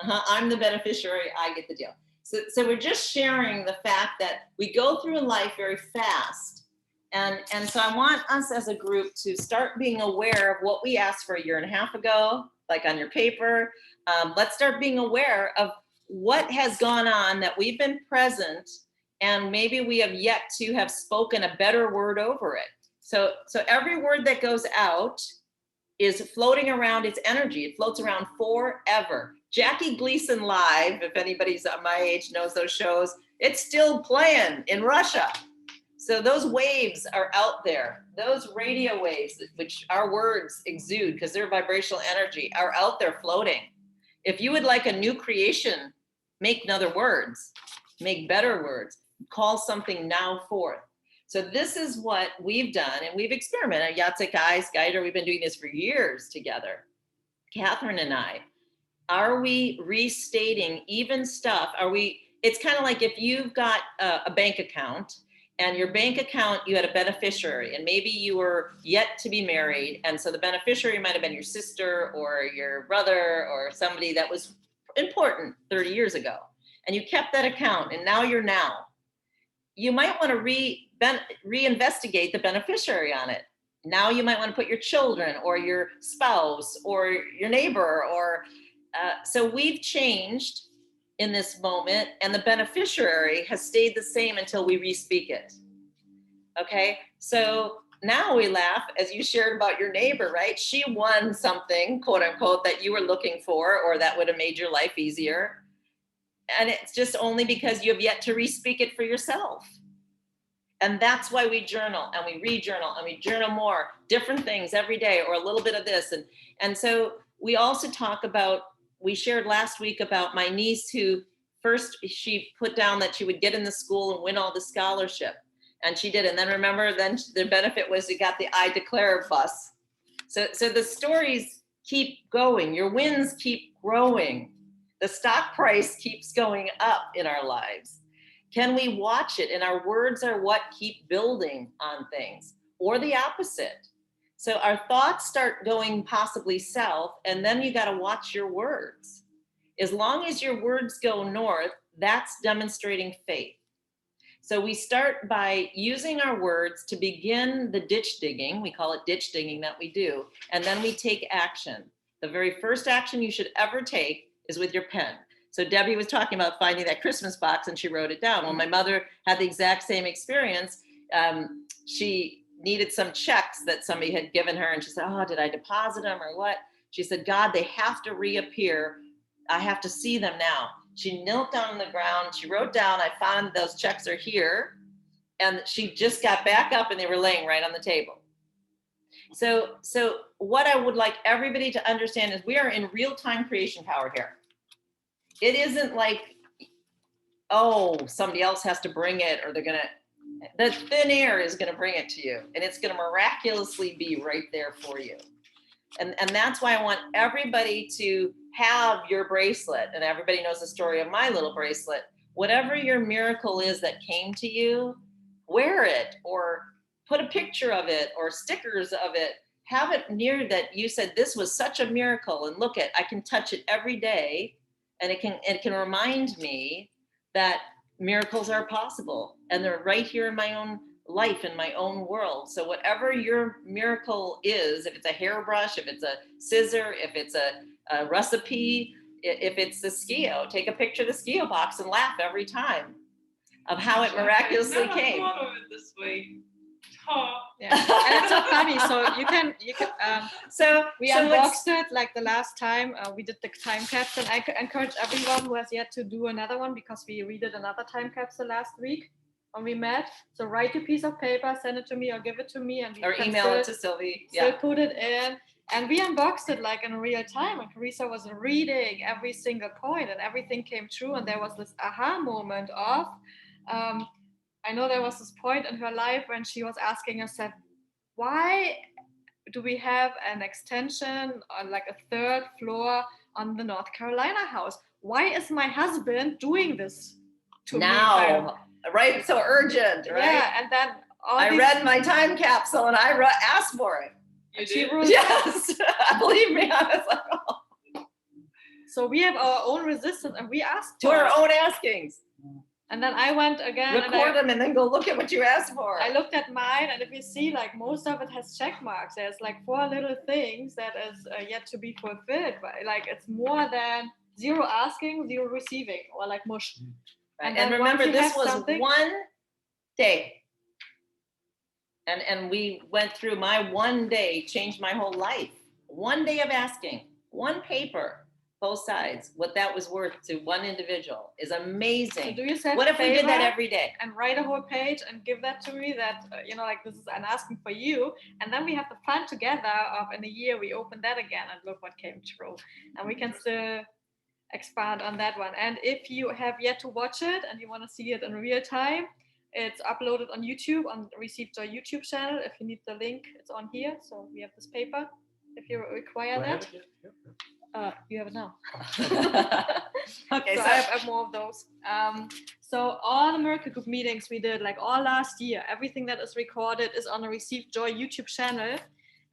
I'm the beneficiary. I get the deal. So we're just sharing the fact that we go through life very fast. And so I want us as a group to start being aware of what we asked for a year and a half ago, like on your paper. Let's start being aware of what has gone on that we've been present and maybe we have yet to have spoken a better word over it. So every word that goes out is floating around its energy. It floats around forever. Jackie Gleason Live, if anybody's my age knows those shows, it's still playing in Russia. So those waves are out there. Those radio waves, which our words exude because they're vibrational energy, are out there floating. If you would like a new creation, make other words, make better words, call something now forth. So this is what we've done, and we've experimented. Jacek, Skyder, we've been doing this for years together. Catherine and I. Are we restating even stuff? It's kind of like if you've got a bank account, and your bank account, you had a beneficiary, and maybe you were yet to be married, and so the beneficiary might have been your sister or your brother or somebody that was important 30 years ago, and you kept that account, and now you're now. You might want to reinvestigate the beneficiary on it. Now you might want to put your children or your spouse or your neighbor so we've changed in this moment, and the beneficiary has stayed the same until we re-speak it. Okay, so now we laugh as you shared about your neighbor, right? She won something, quote unquote, that you were looking for or that would have made your life easier. And it's just only because you have yet to re-speak it for yourself. And that's why we journal and we re-journal and we journal more, different things every day, or a little bit of this. And so we also talk about, we shared last week about my niece who first she put down that she would get in the school and win all the scholarship. And she did. And then remember, then the benefit was she got the I Declare bus. So the stories keep going. Your wins keep growing. The stock price keeps going up in our lives. Can we watch it? And our words are what keep building on things, or the opposite. So our thoughts start going possibly south, and then you got to watch your words. As long as your words go north, that's demonstrating faith. So we start by using our words to begin the ditch digging. We call it ditch digging that we do. And then we take action. The very first action you should ever take is with your pen. So Debbie was talking about finding that Christmas box and she wrote it down. Well, my mother had the exact same experience. She needed some checks that somebody had given her and she said, oh, did I deposit them or what? She said, God, they have to reappear. I have to see them now. She knelt down on the ground. She wrote down, I found those checks are here. And she just got back up and they were laying right on the table. So what I would like everybody to understand is we are in real-time creation power here. It isn't like, oh, somebody else has to bring it or the thin air is going to bring it to you. And it's going to miraculously be right there for you. And that's why I want everybody to have your bracelet. And everybody knows the story of my little bracelet. Whatever your miracle is that came to you, wear it or put a picture of it or stickers of it. Have it near that you said, this was such a miracle. And look at, I can touch it every day. And it can remind me that miracles are possible. And they're right here in my own life, in my own world. So whatever your miracle is, if it's a hairbrush, if it's a scissor, if it's a recipe, if it's the Skio, take a picture of the Skio box and laugh every time of how it miraculously I never came. thought of it this way. Oh. Yeah, and it's so funny. So you can. So we unboxed it like the last time we did the time capsule. I encourage everyone who has yet to do another one because we redid another time capsule last week when we met. So write a piece of paper, send it to me, or give it to me, and or email it to Sylvie. Still put it in, and we unboxed it like in real time. And Carisa was reading every single point, and everything came true. And there was this aha moment of. I know there was this point in her life when she was asking herself, why do we have an extension on like a third floor on the North Carolina house? Why is my husband doing this to me? Now, right? It's so urgent, right? Yeah, and then I read my time capsule and I asked for it. You did? Yes, believe me, I was like, oh. So we have our own resistance and we asked to our own askings. And then I went again. Record them and then go look at what you asked for. I looked at mine, and if you see, like most of it has check marks. There's like 4 little things that is yet to be fulfilled. But like it's more than 0 asking, 0 receiving, or like mush. Right. And remember, this was one day. And we went through my one day, changed my whole life. One day of asking, one paper. Both sides, what that was worth to one individual is amazing. So do yourself what if we did that every day? And write a whole page and give that to me that, like this is an asking for you. And then we have the fun together of in a year, we open that again and look what came true. And we can still expand on that one. And if you have yet to watch it and you want to see it in real time, it's uploaded on YouTube, on Receive Joy YouTube channel. If you need the link, it's on here. So we have this paper if you require that. You have it now. Okay, so I have more of those. So all the Miraclegroup meetings we did, like all last year, everything that is recorded is on the Receive Joy YouTube channel.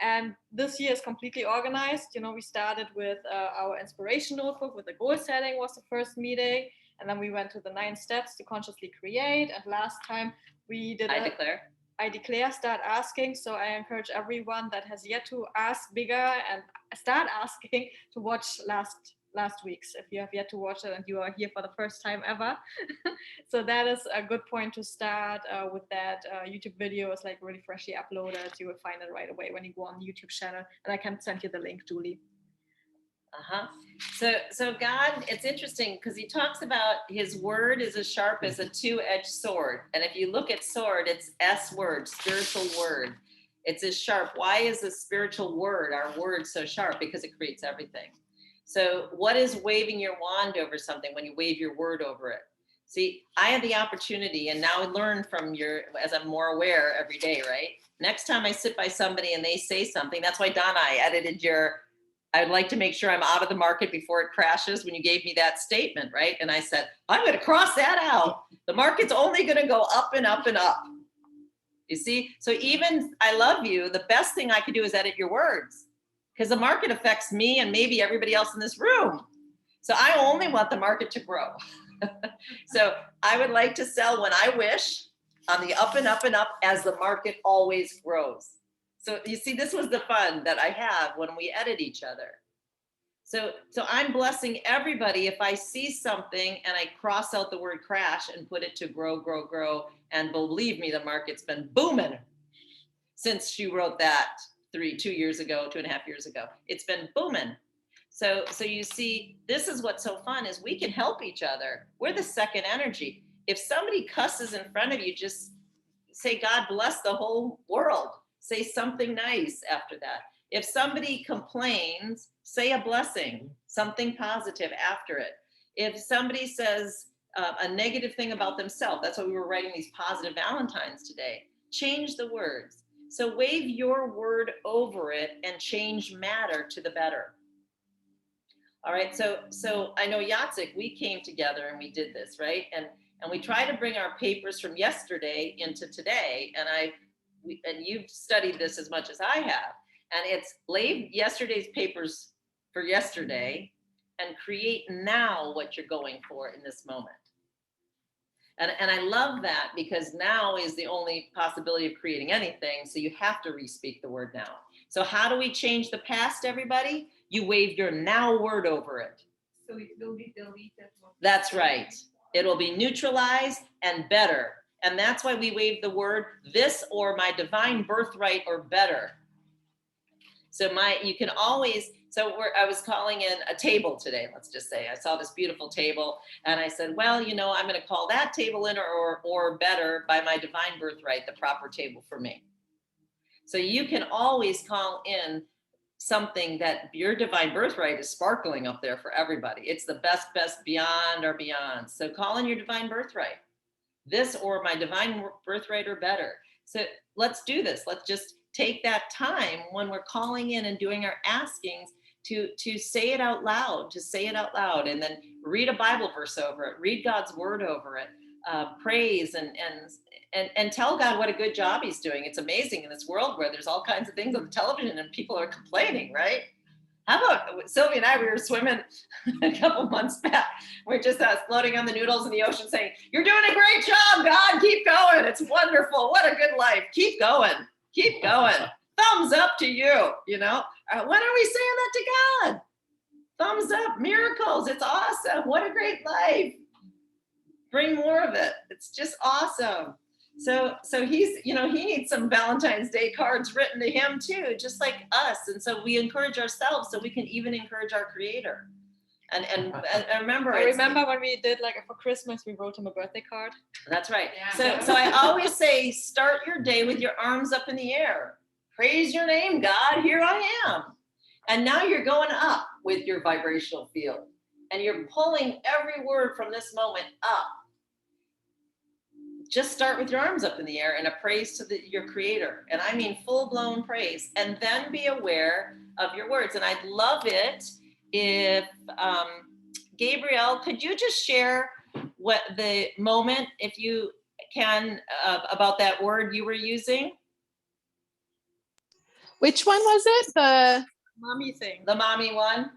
And this year is completely organized. We started with our inspiration notebook with the goal setting was the first meeting. And then we went to the 9 steps to consciously create. And last time we did I declare, start asking. So I encourage everyone that has yet to ask bigger and start asking to watch last week's if you have yet to watch it and you are here for the first time ever. So that is a good point to start with that. YouTube video is like really freshly uploaded. You will find it right away when you go on the YouTube channel. And I can send you the link, Julie. So God, it's interesting because he talks about his word is as sharp as a two-edged sword. And if you look at sword, it's S word, spiritual word. It's as sharp. Why is the spiritual word, our word, so sharp? Because it creates everything. So what is waving your wand over something when you wave your word over it? See, I had the opportunity, and now I learn from as I'm more aware every day, right? Next time I sit by somebody and they say something, that's why Donna, I edited I'd like to make sure I'm out of the market before it crashes when you gave me that statement, right? And I said, I'm going to cross that out. The market's only going to go up and up and up. You see? So even I love you, the best thing I could do is edit your words because the market affects me and maybe everybody else in this room. So I only want the market to grow. So I would like to sell when I wish on the up and up and up as the market always grows. So you see, this was the fun that I have when we edit each other. So I'm blessing everybody if I see something and I cross out the word crash and put it to grow, grow, grow. And believe me, the market's been booming since she wrote that 2.5 years ago. It's been booming. So you see, this is what's so fun is we can help each other. We're the second energy. If somebody cusses in front of you, just say, God bless the whole world. Say something nice after that. If somebody complains, say a blessing, something positive after it. If somebody says a negative thing about themselves, that's why we were writing these positive Valentines today. Change the words. So wave your word over it and change matter to the better. All right, so I know Yatsik, we came together and we did this, right? And we try to bring our papers from yesterday into today. And you've studied this as much as I have. And it's leave yesterday's papers for yesterday and create now what you're going for in this moment. And I love that because now is the only possibility of creating anything. So you have to re-speak the word now. So how do we change the past, everybody? You wave your now word over it. So it will be deleted. That's right. It will be neutralized and better. And that's why we wave the word this or my divine birthright or better. So you can always, I was calling in a table today, let's just say. I saw this beautiful table and I said, well, I'm going to call that table in or better by my divine birthright, the proper table for me. So you can always call in something that your divine birthright is sparkling up there for everybody. It's the best beyond or beyond. So call in your divine birthright. This or my divine birthright or better. So let's do this. Let's just take that time when we're calling in and doing our askings to say it out loud, and then read a Bible verse over it, read God's word over it, praise and tell God what a good job he's doing. It's amazing in this world where there's all kinds of things on the television and people are complaining, right? How about Sylvie and I, we were swimming a couple months back. We're just floating on the noodles in the ocean saying, you're doing a great job, God, keep going. It's wonderful. What a good life. Keep going. Keep going. Thumbs up to you, When are we saying that to God? Thumbs up, miracles. It's awesome. What a great life. Bring more of it. It's just awesome. So he's, he needs some Valentine's Day cards written to him too, just like us. And so we encourage ourselves so we can even encourage our creator. And remember, I remember when we did for Christmas, we wrote him a birthday card. That's right. Yeah. So I always say, start your day with your arms up in the air. Praise your name, God. Here I am. And now you're going up with your vibrational field and you're pulling every word from this moment up. Just start with your arms up in the air and a praise to your creator. And I mean full-blown praise. And then be aware of your words. And I'd love it if, Gabrielle, could you just share what the moment, if you can, about that word you were using? Which one was it? The mommy thing. The mommy one?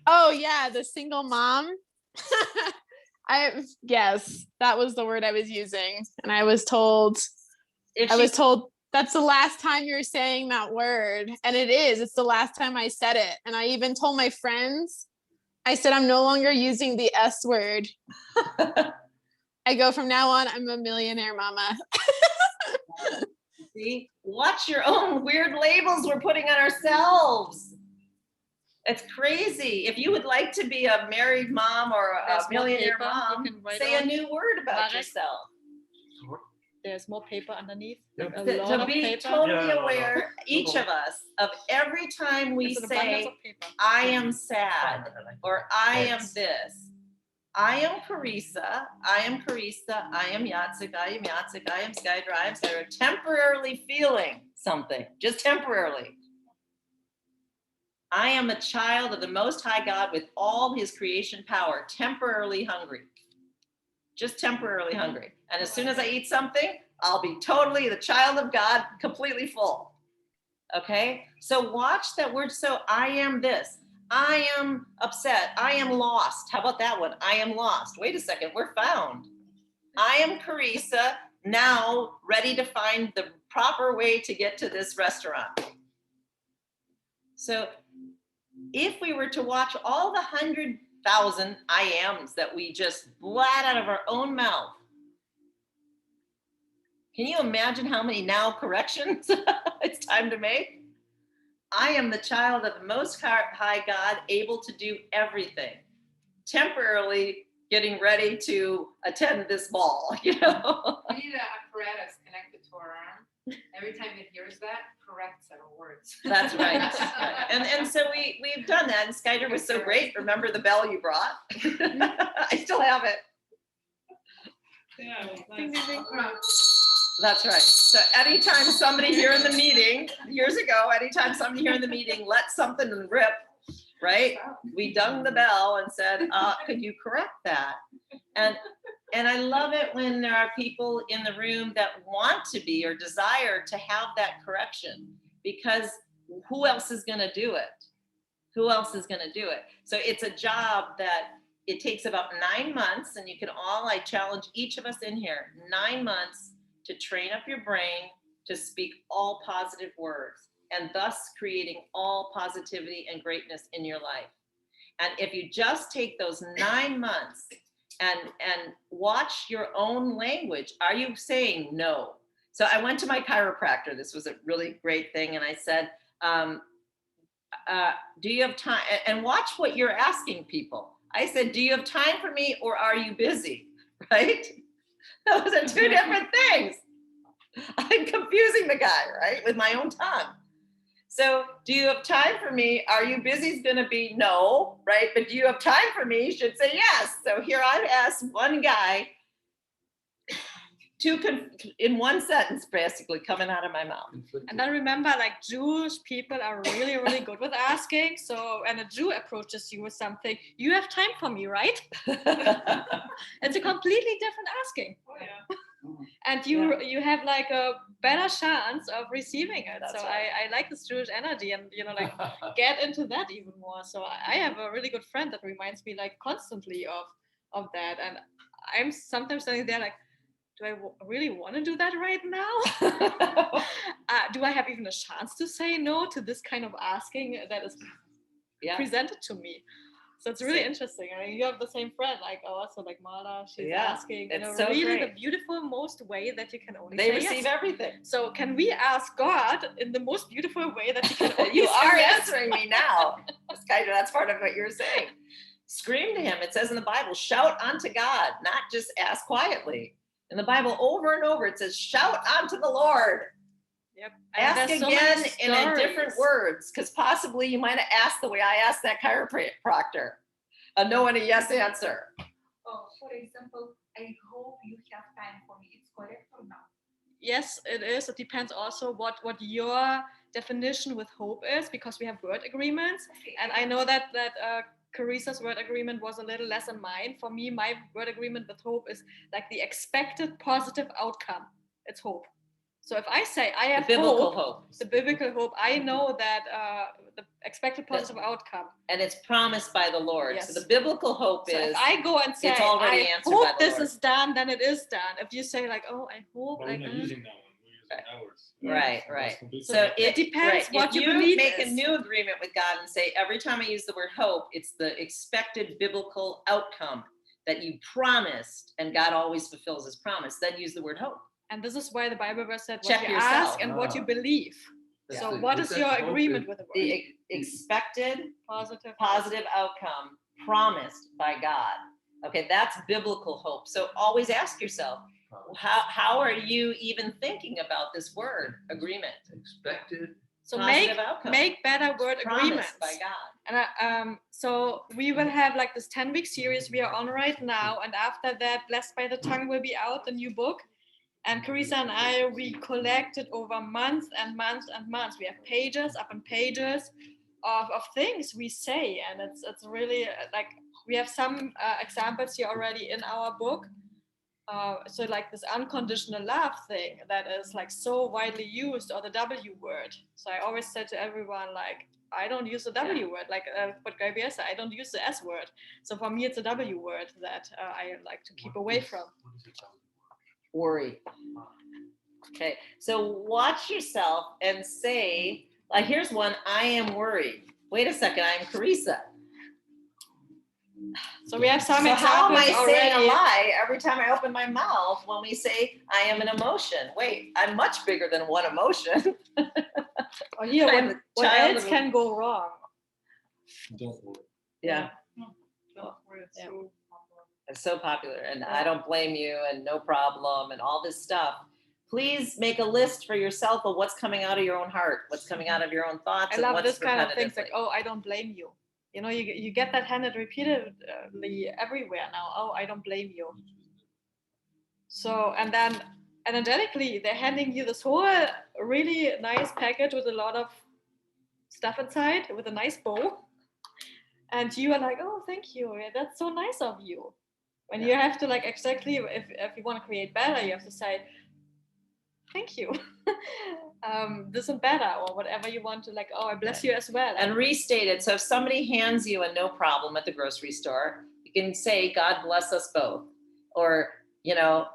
Oh yeah, the single mom. Yes, that was the word I was using. And I was told that's the last time you're saying that word. And it's the last time I said it. And I even told my friends, I said, I'm no longer using the S word. I go from now on, I'm a millionaire mama. See, watch your own weird labels we're putting on ourselves. It's crazy. If you would like to be a married mom or a There's more millionaire paper you mom, can write say a on. new word about Marek? yourself. There's more paper underneath. Yeah. A To lot of be paper. totally Yeah, no, no. aware, each of us, of every time we It's an abundance say, of paper. I am sad, or I am Thanks. this. I am Carisa, I am Carisa, I am Yatsik, I am Yatsik, I am Skydra, I am Skydra, temporarily feeling something, just temporarily. I am a child of the Most High God with all his creation power, temporarily hungry. Just temporarily hungry. And as soon as I eat something, I'll be totally the child of God, completely full. Okay? So watch that word. So I am this. I am upset. I am lost. How about that one? I am lost. Wait a second. We're found. I am Carisa, now ready to find the proper way to get to this restaurant. So if we were to watch all the 100,000 I ams that we just blat out of our own mouth, can you imagine how many now corrections it's time to make? I am the child of the Most High God, able to do everything. Temporarily getting ready to attend this ball, you know? We need an apparatus connected to our arm. Every time it hears that, corrects our words. That's right. And so we've done that, and Skyder was so great. Remember the bell you brought? I still have it. Yeah, Ding, ding, ding. That's right. So anytime somebody here in the meeting, years ago, anytime somebody here in the meeting let something rip, right? We dung the bell and said, could you correct that? And I love it when there are people in the room that want to be or desire to have that correction, because who else is going to do it? Who else is going to do it? So it's a job that it takes about 9 months, and you can all, I challenge each of us in here, 9 months to train up your brain to speak all positive words, and thus creating all positivity and greatness in your life. And if you just take those 9 months and watch your own language, are you saying no? So I went to my chiropractor. This was a really great thing. And I said, do you have time? And watch what you're asking people. I said, do you have time for me, or are you busy? Right? Those are two different things. I'm confusing the guy, right? With my own tongue. So do you have time for me? Are you busy is going to be no, right? But do you have time for me? You should say yes. So here I've asked one guy in one sentence, basically coming out of my mouth. And then remember, like, Jewish people are really, really good with asking. So when a Jew approaches you with something, you have time for me, right? It's a completely different asking. Oh, yeah. And you have like a better chance of receiving it. That's so right. I like this Jewish energy, and like get into that even more. So I have a really good friend that reminds me like constantly of that. And I'm sometimes standing there like, do I really want to do that right now? Do I have even a chance to say no to this kind of asking that is presented to me? So it's really interesting. I mean, you have the same friend, like also like Mala, she's asking in a really the beautiful most way that you can only They say receive yes. everything. So can we ask God in the most beautiful way that you can only You say are yes? answering me now. That's part of what you're saying. Scream to him. It says in the Bible, shout unto God, not just ask quietly. In the Bible, over and over, it says, shout unto the Lord. Yep. Ask again in a different words, because possibly you might have asked the way I asked that chiropractor. A no and a yes answer. Oh, for example, I hope you have time for me. It's correct or not? Yes, it is. It depends also what your definition with hope is, because we have word agreements. Okay. And I know that Carisa's word agreement was a little less than mine. For me, my word agreement with hope is like the expected positive outcome. It's hope. So if I say I have the biblical hope, the biblical hope, I know that the expected positive outcome. And it's promised by the Lord. Yes. So the biblical hope So is, if I go and say, it's already I answered hope by the this Lord. is done, then it is done. If you say like, oh, I hope. But we're not using that one. We're using ours. Right. That's completely So different. it depends what if you you believe make is. a new agreement with God and say, every time I use the word hope, it's the expected biblical outcome that you promised, and God always fulfills his promise, then use the word hope. And this is why the Bible verse said, what Check you yourself. ask and what you believe. That's So the- what is is that your hope agreement is- with the word? The expected Positive. positive outcome promised by God. Okay, that's biblical hope. So always ask yourself, how are you even thinking about this word, agreement? Expected. So Positive outcome. make better word agreements. Promised by God. And so we will have like this 10-week series we are on right now. And after that, Blessed by the Tongue will be out, the new book. And Carisa and I, we collected over months and months and months. We have pages upon pages of things we say. And it's really like, we have some examples here already in our book. So like this unconditional love thing that is like so widely used, or the W word. So I always said to everyone, like, I don't use the W word, like what Gabrielle said, I don't use the S word. So for me, it's a W word that I like to keep away from. Worry. Okay, so watch yourself and say, like, here's one, I am worried. Wait a second, I am Carisa. So we have some So how am examples I saying a already. lie every time I open my mouth when we say I am an emotion? Wait, I'm much bigger than one emotion. Or here, I'm what the child else of a- can go wrong? Don't worry. Yeah, Yeah. it's so popular, and I don't blame you, and no problem, and all this stuff. Please make a list for yourself of what's coming out of your own heart, what's coming out of your own thoughts, I and love what's this kind of things like, repetitively. oh, I don't blame you. You know, you get that handed repeatedly everywhere now. Oh, I don't blame you. So, and then energetically, they're handing you this whole really nice package with a lot of stuff inside, with a nice bow. And you are like, oh, thank you. Yeah, that's so nice of you. When you have to like exactly, if you want to create better, you have to say, thank you. This is better, or whatever you want to, like, oh, I bless you as well. And restate it. So if somebody hands you a no problem at the grocery store, you can say, God bless us both. Or, you know,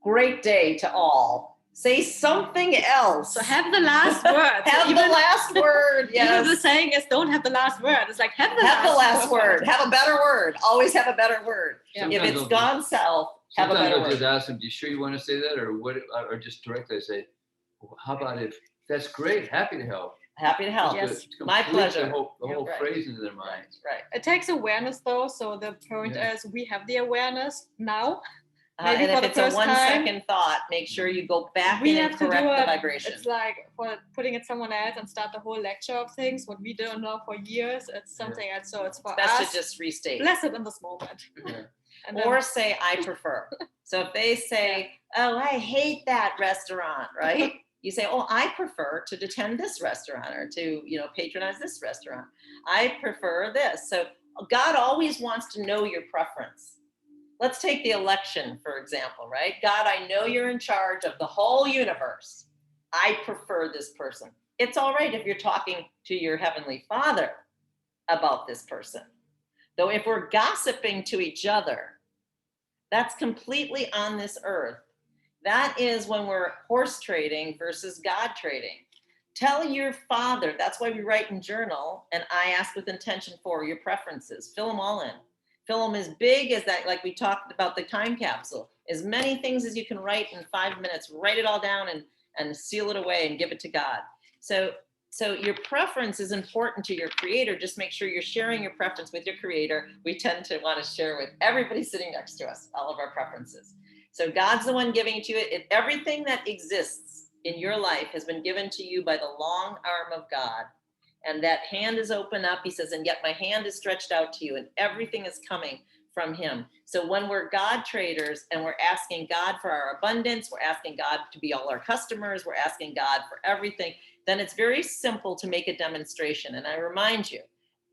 great day to all. Say something else. So have the last word. Have the last word. Yes. Even the saying is don't have the last word. It's like have the last word. Have a better word. Always have a better word. Yeah. If it's gone south, have a Sometimes better I'll just word. ask them, "You sure you want to say that, or what?" Or just directly say, well, "How about if that's great? Happy to help." Happy to help. Yes. To My complete pleasure. The whole Right. phrase into their minds. Right. It takes awareness though. So the point Yeah. is we have the awareness now. Maybe And for if the it's a first 1 time, second thought, make sure you go back we in have and to do correct the it. vibration. It's like for putting it someone else and start the whole lecture of things. What we don't know for years, it's something else. So it's for Best us. to just restate. Bless it in this moment. Yeah. And then, Or say, I prefer. So if they say, oh, I hate that restaurant, right? You say, oh, I prefer to attend this restaurant, or to, you know, patronize this restaurant. I prefer this. So God always wants to know your preference. Let's take the election, for example, right? God, I know you're in charge of the whole universe. I prefer this person. It's all right if you're talking to your Heavenly Father about this person. Though if we're gossiping to each other, that's completely on this earth. That is when we're horse trading versus God trading. Tell your Father, that's why we write in journal, and I ask with intention for your preferences. Fill them all in. Fill them as big as that, like we talked about the time capsule. As many things as you can write in 5 minutes, write it all down and seal it away and give it to God. So your preference is important to your creator. Just make sure you're sharing your preference with your creator. We tend to want to share with everybody sitting next to us, all of our preferences. So God's the one giving it to you. Everything that exists in your life has been given to you by the long arm of God. And that hand is open up, he says, and yet my hand is stretched out to you, and everything is coming from him. So when we're God traders and we're asking God for our abundance, we're asking God to be all our customers, we're asking God for everything, then it's very simple to make a demonstration. And I remind you,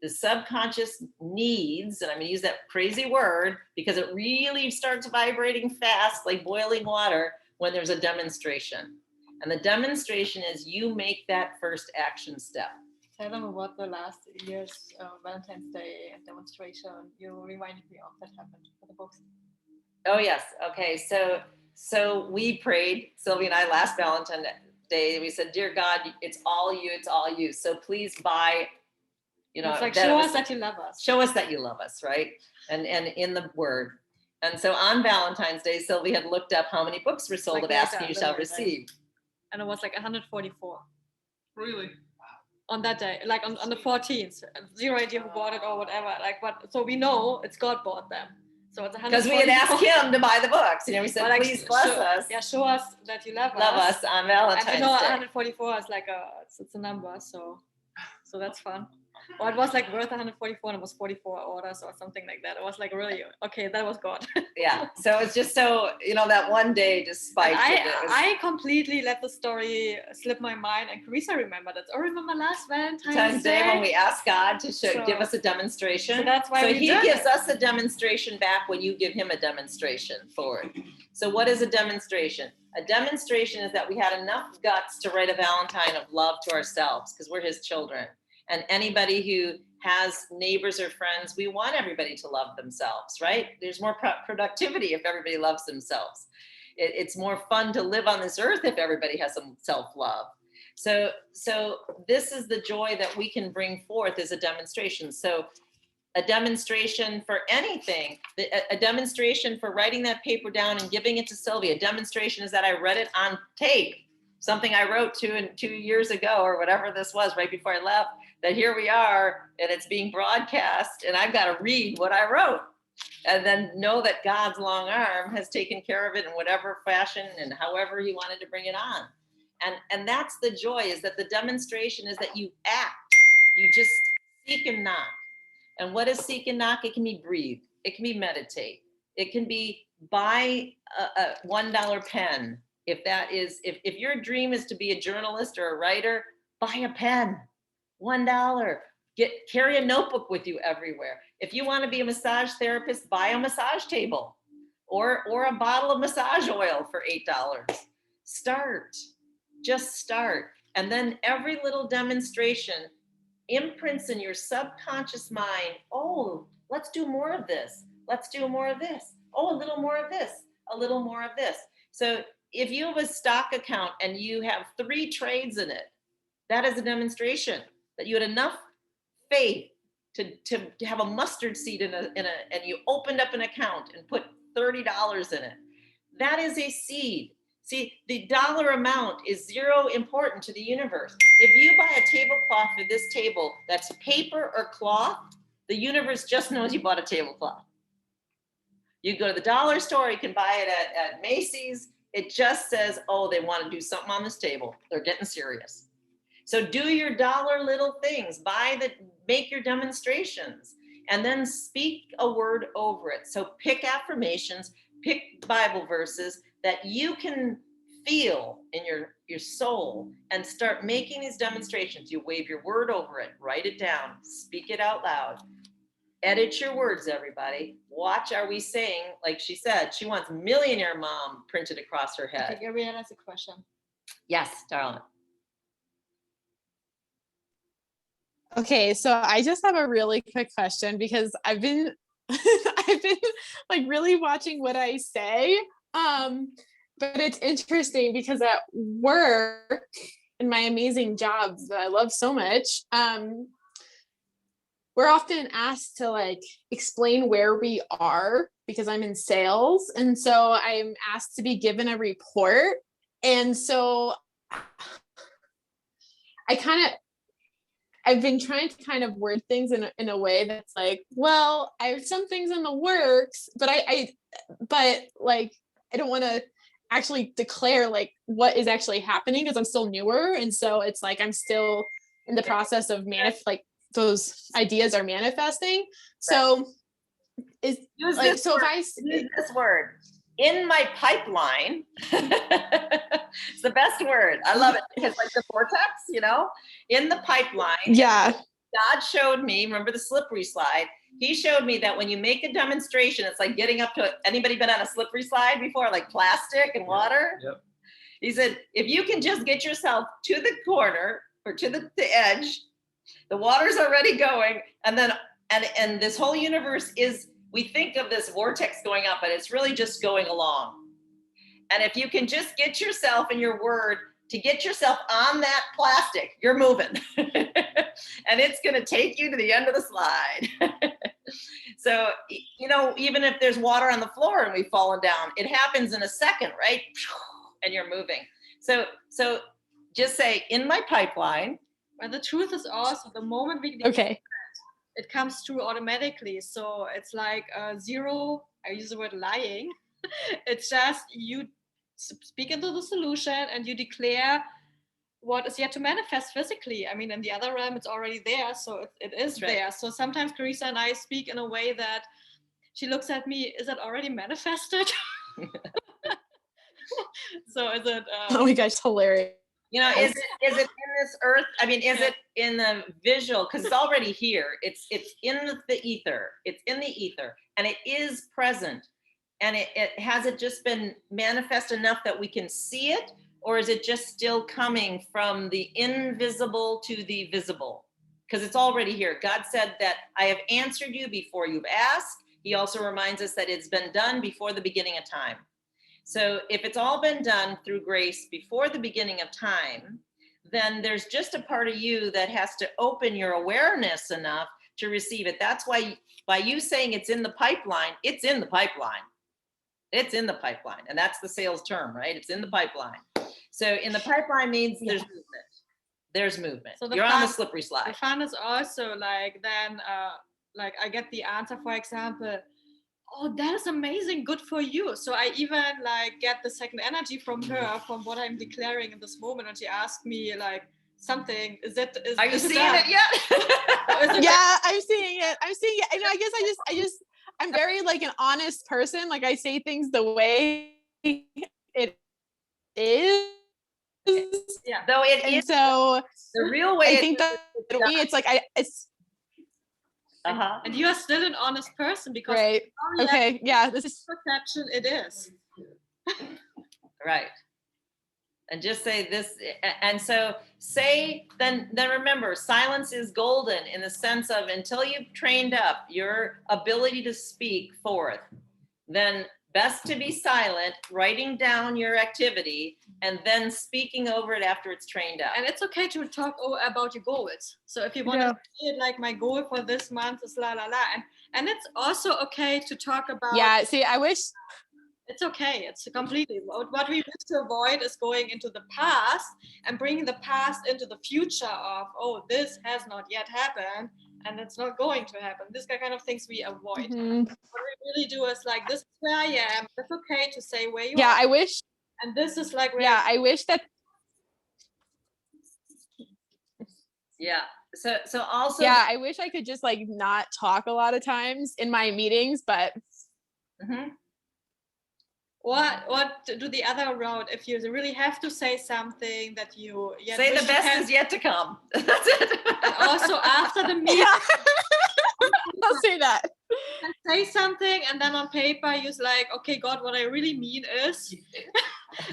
the subconscious needs, and I'm going to use that crazy word because it really starts vibrating fast, like boiling water, when there's a demonstration. And the demonstration is you make that first action step. tell them about the last year's Valentine's Day demonstration. You reminded me of that happened for the books. Oh yes. Okay. So we prayed, Sylvie and I, last Valentine's Day. We said, "Dear God, it's all you. It's all you. So please buy." You know, it's like show us that you love us. Show us that you love us, right? And in the word. And so on Valentine's Day, Sylvie had looked up how many books were sold Like of Ask and that, You the Shall word, right? Receive. And it was like 144. Really? on that day, like on the 14th. Zero idea who bought it or whatever. Like, but so we know it's God bought them. So it's Because we had asked him to buy the books. You know, we said, But, like, please bless us. Yeah, show us that you love Love us on Valentine's And you know, Day. 144 is like it's a number, so that's fun. Or it was like worth 144 and it was 44 orders or something like that. It was like really, okay, that was God. Yeah. So it's just so, you know, that one day just spiked. I completely let the story slip my mind, and Carisa remembered it. Oh, remember last Valentine's Day when we asked God to give us a demonstration. So that's why he gives us a demonstration back when you give him a demonstration forward. So what is a demonstration? A demonstration is that we had enough guts to write a Valentine of love to ourselves because we're his children. And anybody who has neighbors or friends, we want everybody to love themselves, right? There's more productivity if everybody loves themselves. It's more fun to live on this earth if everybody has some self-love. So this is the joy that we can bring forth as a demonstration. So a demonstration for anything, a demonstration for writing that paper down and giving it to Sylvie. A demonstration is that I read it on tape, something I wrote 2 years ago or whatever this was right before I left, that here we are and it's being broadcast and I've got to read what I wrote and then know that God's long arm has taken care of it in whatever fashion and however he wanted to bring it on. And that's the joy, is that the demonstration is that you act, you just seek and knock. And what is seek and knock? It can be breathe, it can be meditate, it can be buy a $1 pen. If your dream is to be a journalist or a writer, buy a pen, $1. Carry a notebook with you everywhere. If you want to be a massage therapist, buy a massage table or a bottle of massage oil for $8. Just start. And then every little demonstration imprints in your subconscious mind, oh, let's do more of this. Let's do more of this. Oh, a little more of this, a little more of this. So if you have a stock account and you have 3 trades in it, that is a demonstration that you had enough faith to have a mustard seed and you opened up an account and put $30 in it. That is a seed. See, the dollar amount is zero important to the universe. If you buy a tablecloth for this table that's paper or cloth, the universe just knows you bought a tablecloth. You go to the dollar store, you can buy it at Macy's. It just says, oh, they want to do something on this table. They're getting serious. So do your dollar little things, make your demonstrations, and then speak a word over it. So pick affirmations, pick Bible verses that you can feel in your soul and start making these demonstrations. You wave your word over it, write it down, speak it out loud. Edit your words, everybody. Watch, are we saying, like she said, she wants Millionaire Mom printed across her head. Okay, Gabrielle has a question. Yes, darling. Okay, so I just have a really quick question because I've been like really watching what I say. But it's interesting because at work, in my amazing jobs that I love so much, we're often asked to like explain where we are because I'm in sales. And so I'm asked to be given a report. And so I've been trying to kind of word things in a way that's like, well, I have some things in the works, but I don't want to actually declare like what is actually happening because I'm still newer. And so it's like, I'm still in the process of those ideas are manifesting. So if I use this word, in my pipeline, it's the best word. I love it because like the vortex, in the pipeline. Yeah. God showed me, remember the slippery slide? He showed me that when you make a demonstration, it's like getting up to anybody been on a slippery slide before, like plastic and water? Yep. He said, if you can just get yourself to the corner or to the edge, the water's already going, and then and this whole universe is, we think of this vortex going up, but it's really just going along. And if you can just get yourself in your word to get yourself on that plastic, you're moving. And it's going to take you to the end of the slide. So, even if there's water on the floor and we've fallen down, it happens in a second, right? And you're moving. So just say in my pipeline. But the truth is also the moment we Okay. it comes through automatically. So it's like zero, I use the word lying. It's just you speak into the solution and you declare what is yet to manifest physically. I mean, in the other realm, it's already there. So it is Right. there. So sometimes Carisa and I speak in a way that she looks at me, is it already manifested? So is it? Oh my gosh, hilarious. You know, is it in this earth? I mean, is it in the visual? Because it's already here. It's in the ether. It's in the ether, and it is present. And it has it just been manifest enough that we can see it, or is it just still coming from the invisible to the visible? Because it's already here. God said that I have answered you before you've asked. He also reminds us that it's been done before the beginning of time. So if it's all been done through grace before the beginning of time, then there's just a part of you that has to open your awareness enough to receive it. That's why by you saying it's in the pipeline, it's in the pipeline. It's in the pipeline. And that's the sales term, right? It's in the pipeline. So in the pipeline means there's movement. There's movement. So you're on the slippery slide. The fun is also like then like I get the answer, for example, oh, that is amazing, good for you. So I even like get the second energy from her, from what I'm declaring in this moment. And she asked me like something, are you seeing it yet? Yeah, I'm seeing it. I'm seeing it. And I guess I just I'm very like an honest person. Like I say things the way it is. Yeah. Though it and is so the real way I think that it's like it's and you are still an honest person because right. Okay, yeah, this is perception it is. Right. And just say this, and so say, then remember, silence is golden in the sense of until you've trained up your ability to speak forth, then best to be silent, writing down your activity, and then speaking over it after it's trained up. And it's okay to talk about your goals. So if you want to say it like my goal for this month is la la la, and it's also okay to talk about. Yeah, see, I wish. It's okay. It's completely what we wish to avoid is going into the past and bringing the past into the future of, oh, this has not yet happened and it's not going to happen. This kind of things we avoid. Mm-hmm. What we really do is like, this is where I am. It's okay to say where you are. Yeah, I wish. And this is like where I wish that. Yeah. So also. Yeah, I wish I could just like not talk a lot of times in my meetings, but. Mm-hmm. What do the other route if you really have to say something that you say the best is yet to come. That's it. And also after the meeting, I'll say that. And say something, and then on paper you're like, okay, God, what I really mean is,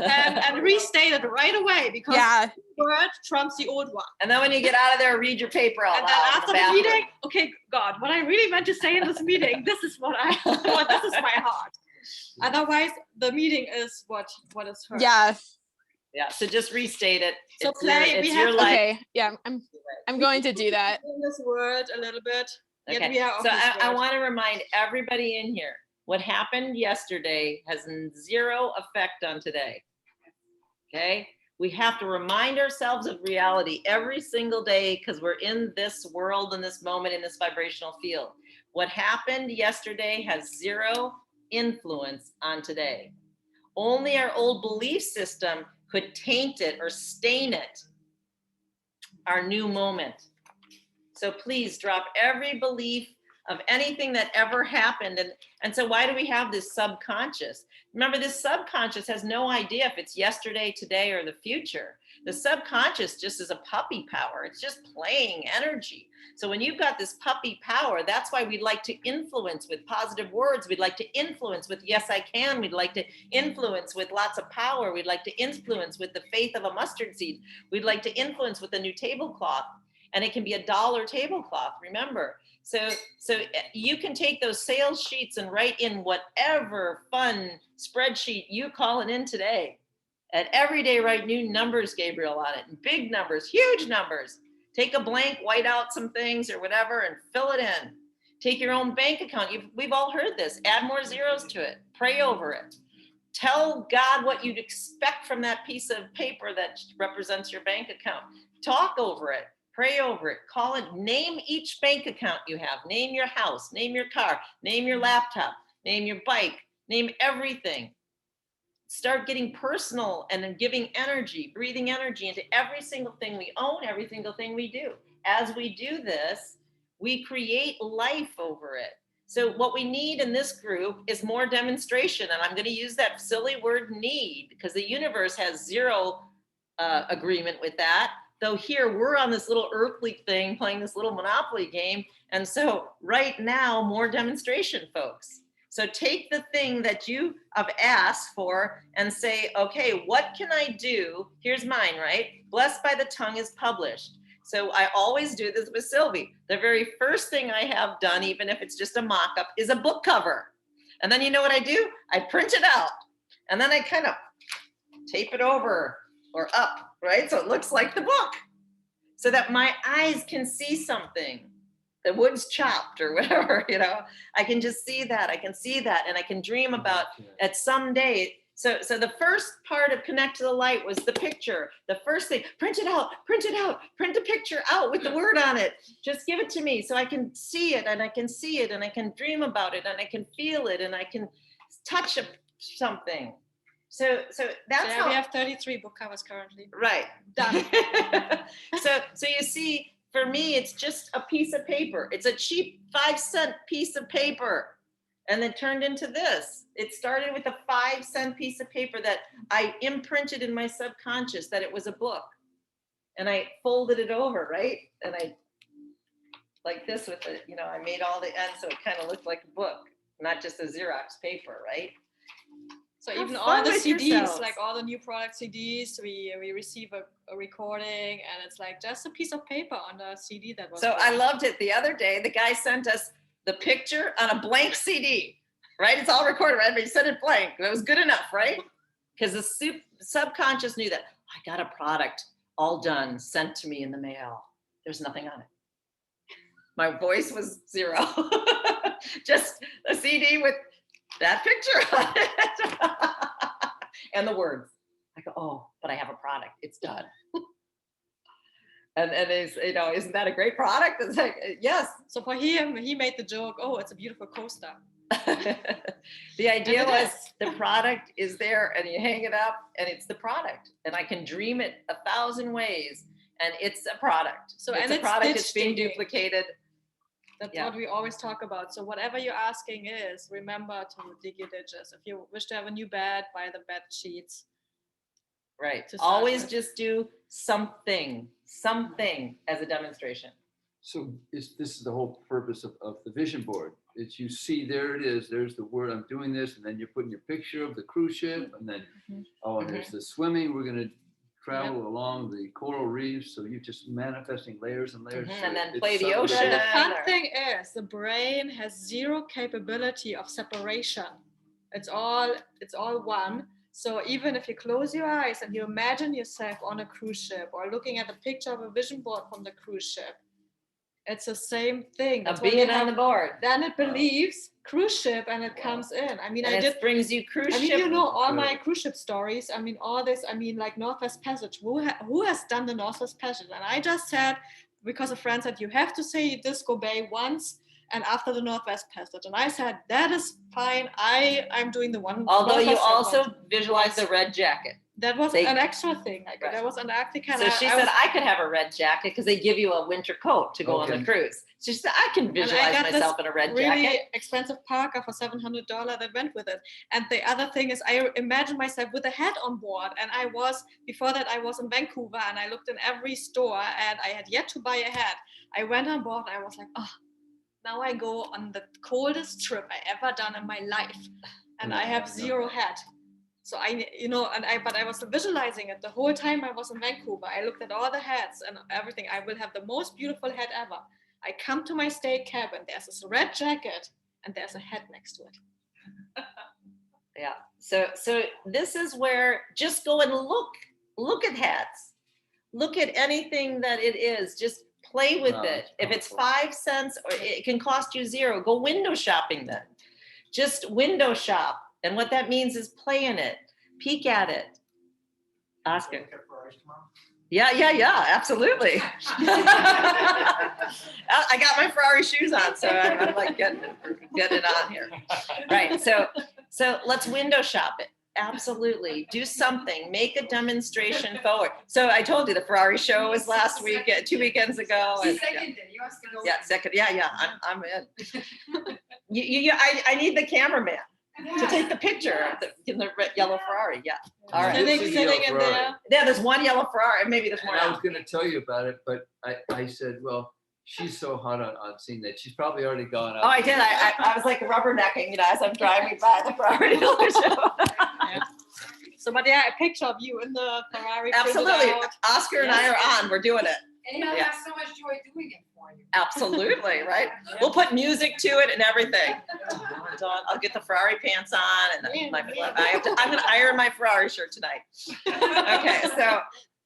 and restate it right away because the word trumps the old one. And then when you get out of there, read your paper out loud. And then after the meeting, okay, God, what I really meant to say in this meeting, this is what this is my heart. Otherwise, the meeting is what is heard. Yeah. Yeah. So just restate it. So it's your life. Okay. Yeah, I'm going to do that. In this word a little bit. Okay. So I want to remind everybody in here, what happened yesterday has zero effect on today. Okay. We have to remind ourselves of reality every single day because we're in this world, in this moment, in this vibrational field. What happened yesterday has zero influence on today. Only our old belief system could taint it or stain it, our new moment. So please drop every belief of anything that ever happened. And so why do we have this subconscious? Remember, this subconscious has no idea if it's yesterday, today, or the future. The subconscious just is a puppy power. It's just playing energy. So when you've got this puppy power, that's why we'd like to influence with positive words. We'd like to influence with yes, I can. We'd like to influence with lots of power. We'd like to influence with the faith of a mustard seed. We'd like to influence with a new tablecloth. And it can be $1 tablecloth, remember. So you can take those sales sheets and write in whatever fun spreadsheet you call it in today. And every day write new numbers, Gabriel, on it. And big numbers, huge numbers. Take a blank, white out some things or whatever and fill it in. Take your own bank account. We've all heard this. Add more zeros to it. Pray over it. Tell God what you'd expect from that piece of paper that represents your bank account. Talk over it, pray over it, call it, name each bank account you have, name your house, name your car, name your laptop, name your bike, name everything. Start getting personal and then giving energy, breathing energy into every single thing we own, every single thing we do. As we do this, we create life over it. So what we need in this group is more demonstration. And I'm going to use that silly word need because the universe has zero agreement with that. Though here we're on this little earthly thing playing this little Monopoly game. And so right now, more demonstration, folks. So take the thing that you have asked for and say, okay, what can I do? Here's mine, right? Blessed by the Tongue is published. So I always do this with Sylvie. The very first thing I have done, even if it's just a mock-up, is a book cover. And then you know what I do? I print it out. And then I kind of tape it over or up, right? So it looks like the book. So that my eyes can see something. The wood's chopped or whatever, you know. I can just see that. I can see that. And I can dream about at some day. So the first part of Connect to the Light was the picture. The first thing, print it out, print the picture out with the word on it. Just give it to me so I can see it and I can see it and I can dream about it and I can feel it and I can touch something. So that's how we have 33 book covers currently. Right. Done. So you see, for me, it's just a piece of paper. It's a cheap 5-cent piece of paper. And then turned into this. It started with a 5-cent piece of paper that I imprinted in my subconscious that it was a book. And I folded it over, right? And I, like this with it, you know, I made all the ends so it kind of looked like a book, not just a Xerox paper, right? So Have even fun all the with CDs, yourselves. like all the new product CDs, we receive a recording and it's like just a piece of paper on the CD that was. So I loved it. The other day, the guy sent us the picture on a blank CD, right? It's all recorded, right? But he sent it blank. It was good enough, right? Because the subconscious knew that I got a product all done, sent to me in the mail. There's nothing on it. My voice was zero. Just a CD with that picture on it. And the words. I go, oh, but I have a product. It's done. And it's, you know, isn't that a great product? It's like, yes. So for him, he made the joke, oh, it's a beautiful coaster. The idea was the product is there and you hang it up and it's the product. And I can dream it 1,000 ways and it's a product. So it's and a it's product ditch that's being digging. duplicated. That's Yeah. what we always talk about. So whatever you're asking is, remember to dig your ditches. If you wish to have a new bed, buy the bed sheets. Right. To start Always with. just do something as a demonstration. So this is the whole purpose of the vision board. It's you see, there it is, there's the word, I'm doing this, and then you're putting your picture of the cruise ship, and then, and there's the swimming, we're gonna travel along the coral reefs, so you're just manifesting layers and layers. And then It's play the something ocean. The fun or- thing is the brain has zero capability of separation. It's all one. So even if you close your eyes and you imagine yourself on a cruise ship or looking at a picture of a vision board from the cruise ship, it's the same thing. That's what being we on have. the board. Then it believes cruise ship and it comes in. I mean, And I it did. brings you cruise I mean, ship. you know, all my cruise ship stories. I mean, all this. I mean, like Northwest Passage. Who has done the Northwest Passage? And I just said, because a friend said you have to say Disco Bay once and after the Northwest Passage, and I said that is fine. I'm doing the one. Although you Northwest also one. visualize the red jacket. That was They- an extra thing. Like Right. that was an active kind So of. she said I could have a red jacket because they give you a winter coat to go on the Okay. cruise. She said I can And I visualize got this myself in a red really jacket. expensive parka for $700 that went with it. And the other thing is I imagined myself with a hat on board. And before that I was in Vancouver and I looked in every store and I had yet to buy a hat. I went on board and I was like, oh, now I go on the coldest trip I ever done in my life. And I have zero hat. So but I was visualizing it the whole time I was in Vancouver. I looked at all the hats and everything. I will have the most beautiful hat ever. I come to my stay cabin. There's this red jacket and there's a hat next to it. Yeah. So this is where just go and look at hats. Look at anything that it is. Just play with it. If it's 5 cents or it can cost you 0, go window shopping then. Just window shop. And what that means is play in it, peek at it. Oscar. Yeah, absolutely. I got my Ferrari shoes on, so I'm like getting it on here. Right, so let's window shop it. Absolutely. Do something. Make a demonstration forward. So I told you the Ferrari show was last week, 2 weekends ago. And, Second, you asked to go. yeah, second. Yeah, I'm in. I need the cameraman to take the picture in the red, yellow Ferrari. Yeah. All right. This is the yellow Sitting in Ferrari. there. Yeah, there's one yellow Ferrari. Maybe there's more. And I now. was going to tell you about it, but I said, well, she's so hot on seeing that. She's probably already gone up. Oh, I did. I was like rubbernecking, as I'm driving by the Ferrari show. So, but yeah, a picture of you in the Ferrari. Absolutely. Oscar and I are on. We're doing it. And he'll have so much joy doing it for you. Absolutely, right? We'll put music to it and everything. I'll get the Ferrari pants on, and then I'm going to iron my Ferrari shirt tonight. Okay,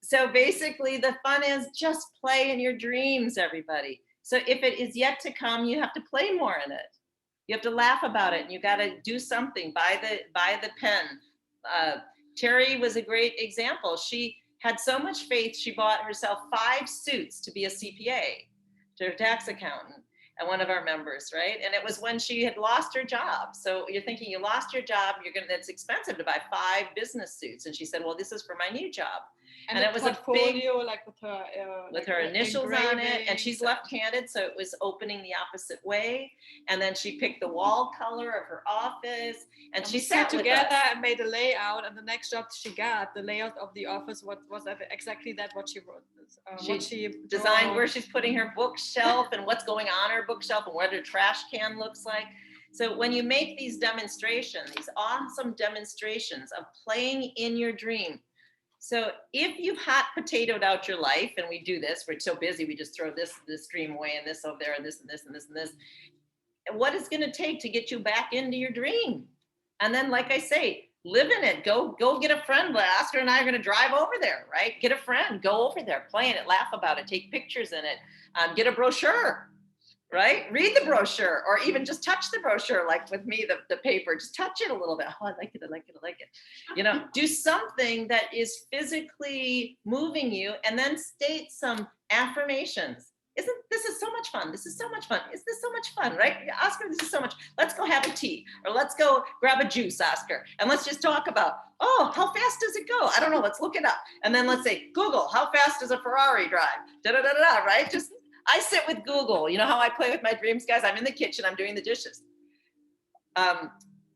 so basically the fun is just play in your dreams, everybody. So if it is yet to come, you have to play more in it. You have to laugh about it, and you got to do something. Buy the pen. Terry was a great example. She had so much faith, she bought herself 5 suits to be a CPA, to her tax accountant, and one of our members, right? And it was when she had lost her job. So you're thinking, you lost your job, it's expensive to buy 5 business suits. And she said, well, this is for my new job. And it was a big, like with her initials on it, and engravings she's left-handed, so it was opening the opposite way. And then she picked the wall color of her office, and she we sat sat with together us. and made a layout. And the next job she got, the layout of the office, was exactly that what she wrote. She designed where she's putting her bookshelf and what's going on her bookshelf and what her trash can looks like. So when you make these demonstrations, these awesome demonstrations of playing in your dream. So if you've hot potatoed out your life, and we do this, we're so busy, we just throw this dream away and this over there and this and this and this and this. What is going to take to get you back into your dream? And then, like I say, live in it. Go get a friend. Oscar and I are going to drive over there, right? Get a friend, go over there, play in it, laugh about it, take pictures in it, get a brochure, right? Read the brochure, or even just touch the brochure, like with me, the paper, just touch it a little bit. Oh, I like it. Do something that is physically moving you, and then state some affirmations. This is so much fun. This is so much fun. Is this so much fun, right? Oscar, this is so much. Let's go have a tea, or let's go grab a juice, Oscar. And let's just talk about, how fast does it go? I don't know. Let's look it up. And then let's say, Google, how fast does a Ferrari drive? Da-da-da-da-da, right? I sit with Google. You know how I play with my dreams, guys? I'm in the kitchen. I'm doing the dishes.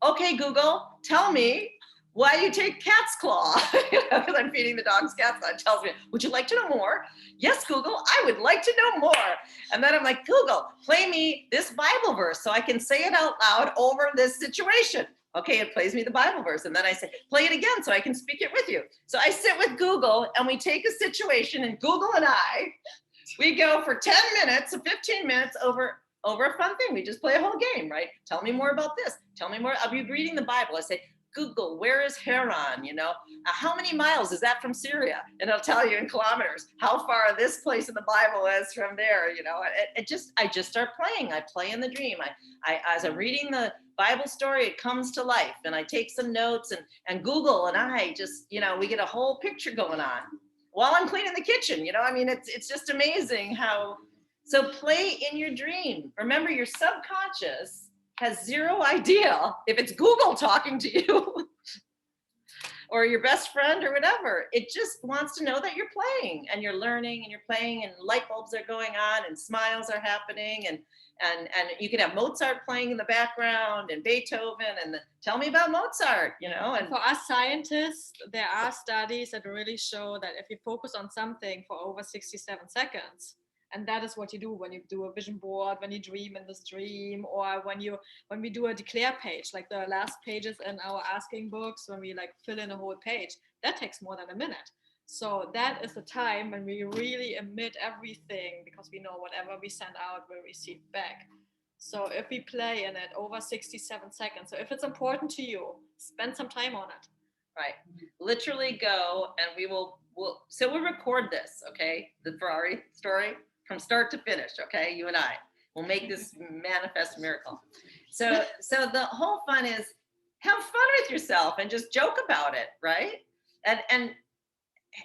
Okay, Google, tell me why you take cat's claw, because I'm feeding the dogs cat's claw. It tells me, would you like to know more? Yes, Google, I would like to know more. And then I'm like, Google, play me this Bible verse so I can say it out loud over this situation. Okay, it plays me the Bible verse. And then I say, play it again so I can speak it with you. So I sit with Google, and we take a situation, and Google and I, we go for 10 minutes or 15 minutes over a fun thing. We just play a whole game, right? Tell me more about this. Tell me more. I'll be reading the Bible. I say, Google, where is Haran? How many miles is that from Syria? And it'll tell you in kilometers how far this place in the Bible is from there. I just start playing. I play in the dream. I as I'm reading the Bible story, it comes to life, and I take some notes, and Google and I just, we get a whole picture going on while I'm cleaning the kitchen. It's just amazing how. So play in your dream. Remember, your subconscious has zero idea if it's Google talking to you or your best friend or whatever. It just wants to know that you're playing, and you're learning, and you're playing, and light bulbs are going on, and smiles are happening, and you can have Mozart playing in the background, and Beethoven, and tell me about Mozart, And for us scientists, there are studies that really show that if you focus on something for over 67 seconds, and that is what you do when you do a vision board, when you dream in this dream, or when we do a declare page, like the last pages in our asking books, when we fill in a whole page, that takes more than a minute. So that is the time when we really emit everything, because we know whatever we send out will receive back. So if we play in it over 67 seconds, so if it's important to you, spend some time on it. Right. Literally go, and we'll record this, okay? The Ferrari story from start to finish, okay? You and I will make this manifest miracle. So the whole fun is, have fun with yourself and just joke about it, right? And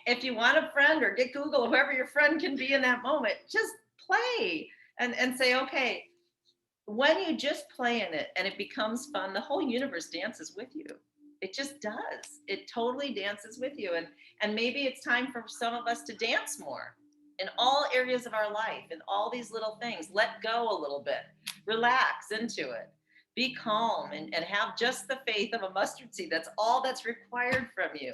if you want a friend, or get Google, whoever your friend can be in that moment, just play and say, okay, when you just play in it and it becomes fun, the whole universe dances with you. It just does. It totally dances with you. And maybe it's time for some of us to dance more in all areas of our life, in all these little things. Let go a little bit, relax into it, be calm, and have just the faith of a mustard seed. That's all that's required from you.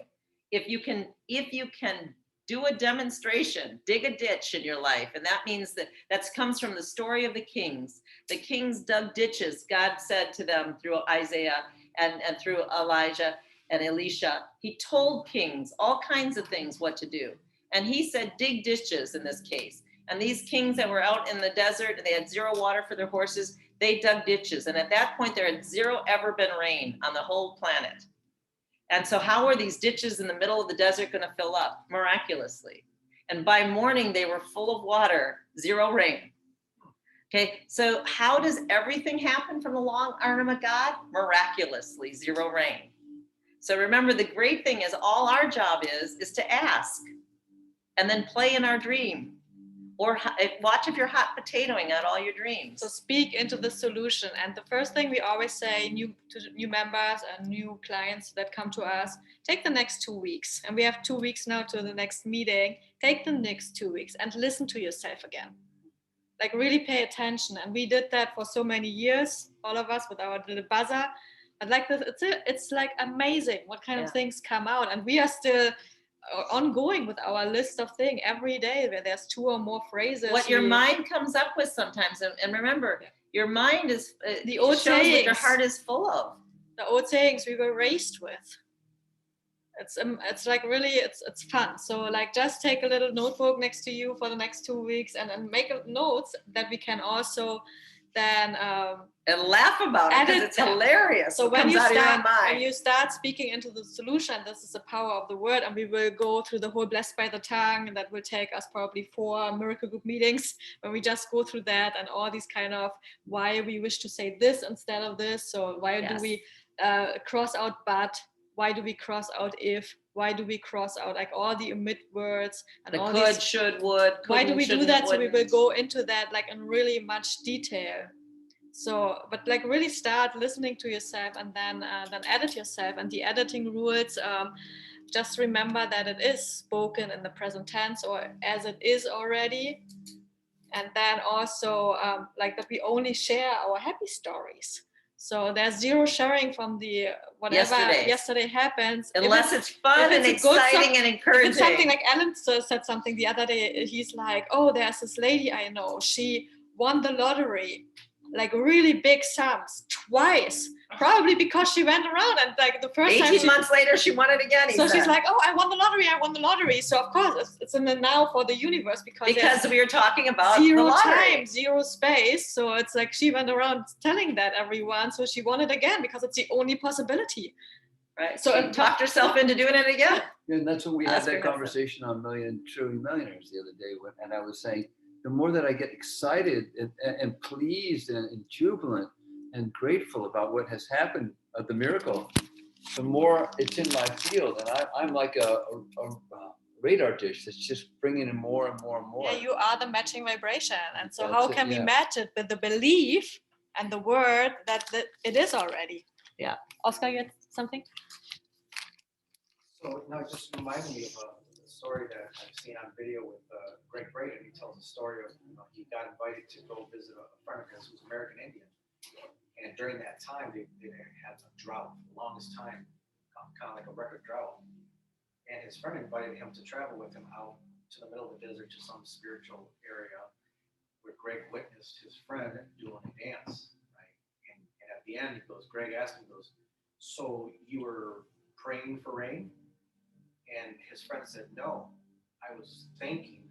If you can do a demonstration, dig a ditch in your life. And that means that comes from the story of the kings. The kings dug ditches, God said to them through Isaiah and through Elijah and Elisha. He told kings all kinds of things what to do. And he said, dig ditches in this case. And these kings that were out in the desert, and they had zero water for their horses, they dug ditches. And at that point, there had zero ever been rain on the whole planet. And so how were these ditches in the middle of the desert going to fill up? Miraculously. And by morning, they were full of water, zero rain. Okay, so how does everything happen from the long arm of God? Miraculously, zero rain. So remember, the great thing is all our job is to ask and then play in our dream. Or watch if you're hot potatoing out all your dreams. So speak into the solution. And the first thing we always say to new members and new clients that come to us, take the next 2 weeks. And we have 2 weeks now to the next meeting. Take the next 2 weeks and listen to yourself again. Like really pay attention. And we did that for so many years, all of us with our little buzzer. But like this, it's like amazing what kind of things come out. And we are still ongoing with our list of things every day, where there's 2 or more phrases. What your mind comes up with sometimes, and remember, your mind is the old shows what your heart is full of. The old sayings we were raised with. It's like really it's fun. So like just take a little notebook next to you for the next 2 weeks and make notes that we can also then and laugh about it because it's hilarious. So when you start speaking into the solution, this is the power of the word, and we will go through the whole blessed by the tongue, and that will take us probably 4 Miraclegroup meetings when we just go through that and all these kind of why we wish to say this instead of this. So why do we cross out but? Why do we cross out if? Why do we cross out like all the omit words and the all could, these, should, would? Why do we do that? So we will go into that like in really much detail. So, but like really start listening to yourself and then edit yourself. And the editing rules, just remember that it is spoken in the present tense or as it is already. And then also like that we only share our happy stories. So there's zero sharing from the whatever yesterday happens. Unless it's fun and exciting and encouraging. If it's something like Alan said something the other day, he's like, oh, there's this lady I know. She won the lottery, like really big sums twice, probably because she went around and like the first 18 months later, she won it again. So she's like, oh, I won the lottery. So of course it's in the now for the universe because we were talking about zero time, zero space. So it's like she went around telling that everyone. So she won it again because it's the only possibility. Right. So she talked herself into doing it again. And that's what we had that conversation on Million Trillion Millionaires the other day. And I was saying, the more that I get excited and pleased and jubilant and grateful about what has happened at the miracle, the more it's in my field. And I'm like a radar dish that's just bringing in more and more and more. Yeah, you are the matching vibration. And so how can we match it with the belief and the word that it is already? Yeah. Oscar, you had something? So now it just reminded me of a story that I've seen on video with Greg Braden. He tells a story of he got invited to go visit a friend of his who's American Indian. And during that time, they had a drought, the longest time, kind of like a record drought. And his friend invited him to travel with him out to the middle of the desert to some spiritual area where Greg witnessed his friend doing a dance, right? And at the end, Greg asked him, so you were praying for rain? And his friend said, no, I was thanking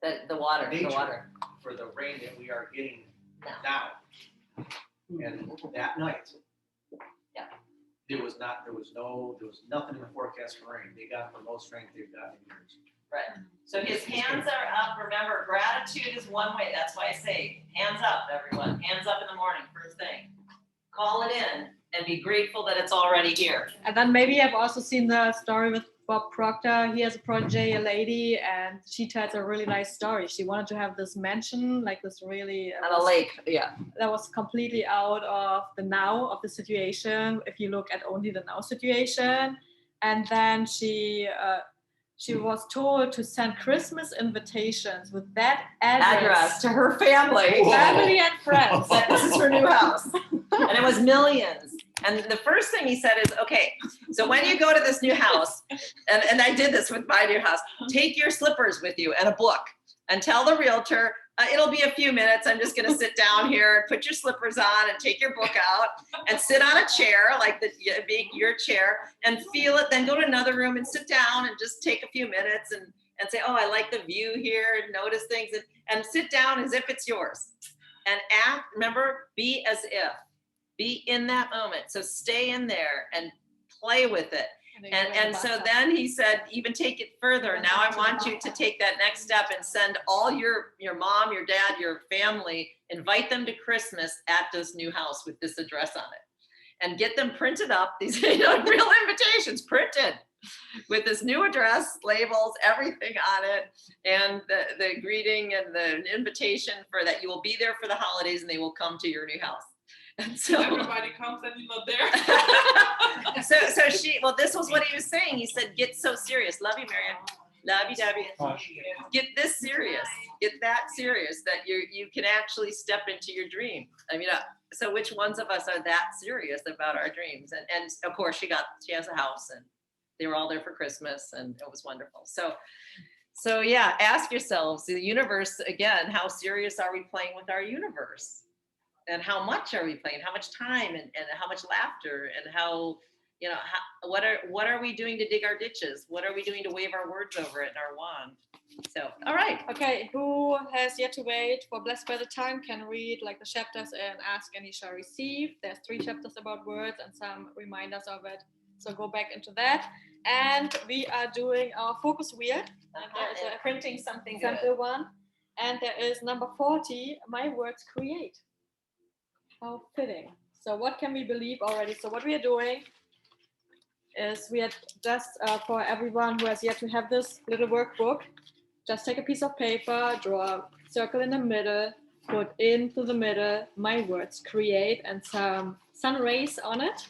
the water for the rain that we are getting now. And that night, there was nothing in the forecast for rain. They got the most rain they've gotten in years. Right. So his hands are up. Remember, gratitude is one way. That's why I say hands up, everyone. Hands up in the morning, first thing. Call it in. and be grateful that it's already here. And then maybe I've also seen the story with Bob Proctor. He has a protege, a lady, and she tells a really nice story. She wanted to have this mansion, like this really On a lake, yeah. that was completely out of the now of the situation. If you look at only the now situation, and then she was told to send Christmas invitations with that address To her family. family and friends. That this is her new house. And it was millions. And the first thing he said is, okay, so when you go to this new house, and I did this with my new house, take your slippers with you and a book and tell the realtor, it'll be a few minutes. I'm just going to sit down here and put your slippers on and take your book out and sit on a chair, like your chair, and feel it. Then go to another room and sit down and just take a few minutes and say, oh, I like the view here, and notice things, and sit down as if it's yours. And remember, be as if. Be in that moment. So stay in there and play with it. And so then he said, even take it further. Now I want you to take that next step and send all your mom, your dad, your family, invite them to Christmas at this new house with this address on it. And get them printed up, these real invitations printed with this new address, labels, everything on it, and the greeting and the invitation for that you will be there for the holidays and they will come to your new house. And so everybody comes and you're not there. so this was what he was saying. He said, get so serious. Love you, Marion. Love you, Debbie. Get this serious. Get that serious that you can actually step into your dream. I mean, so which ones of us are that serious about our dreams? And of course she has a house and they were all there for Christmas and it was wonderful. So yeah, ask yourselves, the universe, again, how serious are we playing with our universe? And how much are we playing? How much time and how much laughter and what are we doing to dig our ditches? What are we doing to wave our words over it in our wand? So, all right. Okay, who has yet to wait for Blessed by the Tongue can read like the chapters in Ask and Ye Shall Receive. There's 3 chapters about words and some reminders of it. So go back into that. And we are doing our focus wheel. And there's a printing something sample one. And there is number 40, My Words Create. How fitting. So what can we believe already? So what we are doing is we are just for everyone who has yet to have this little workbook, just take a piece of paper, draw a circle in the middle, put into the middle, my words, create, and some sun rays on it.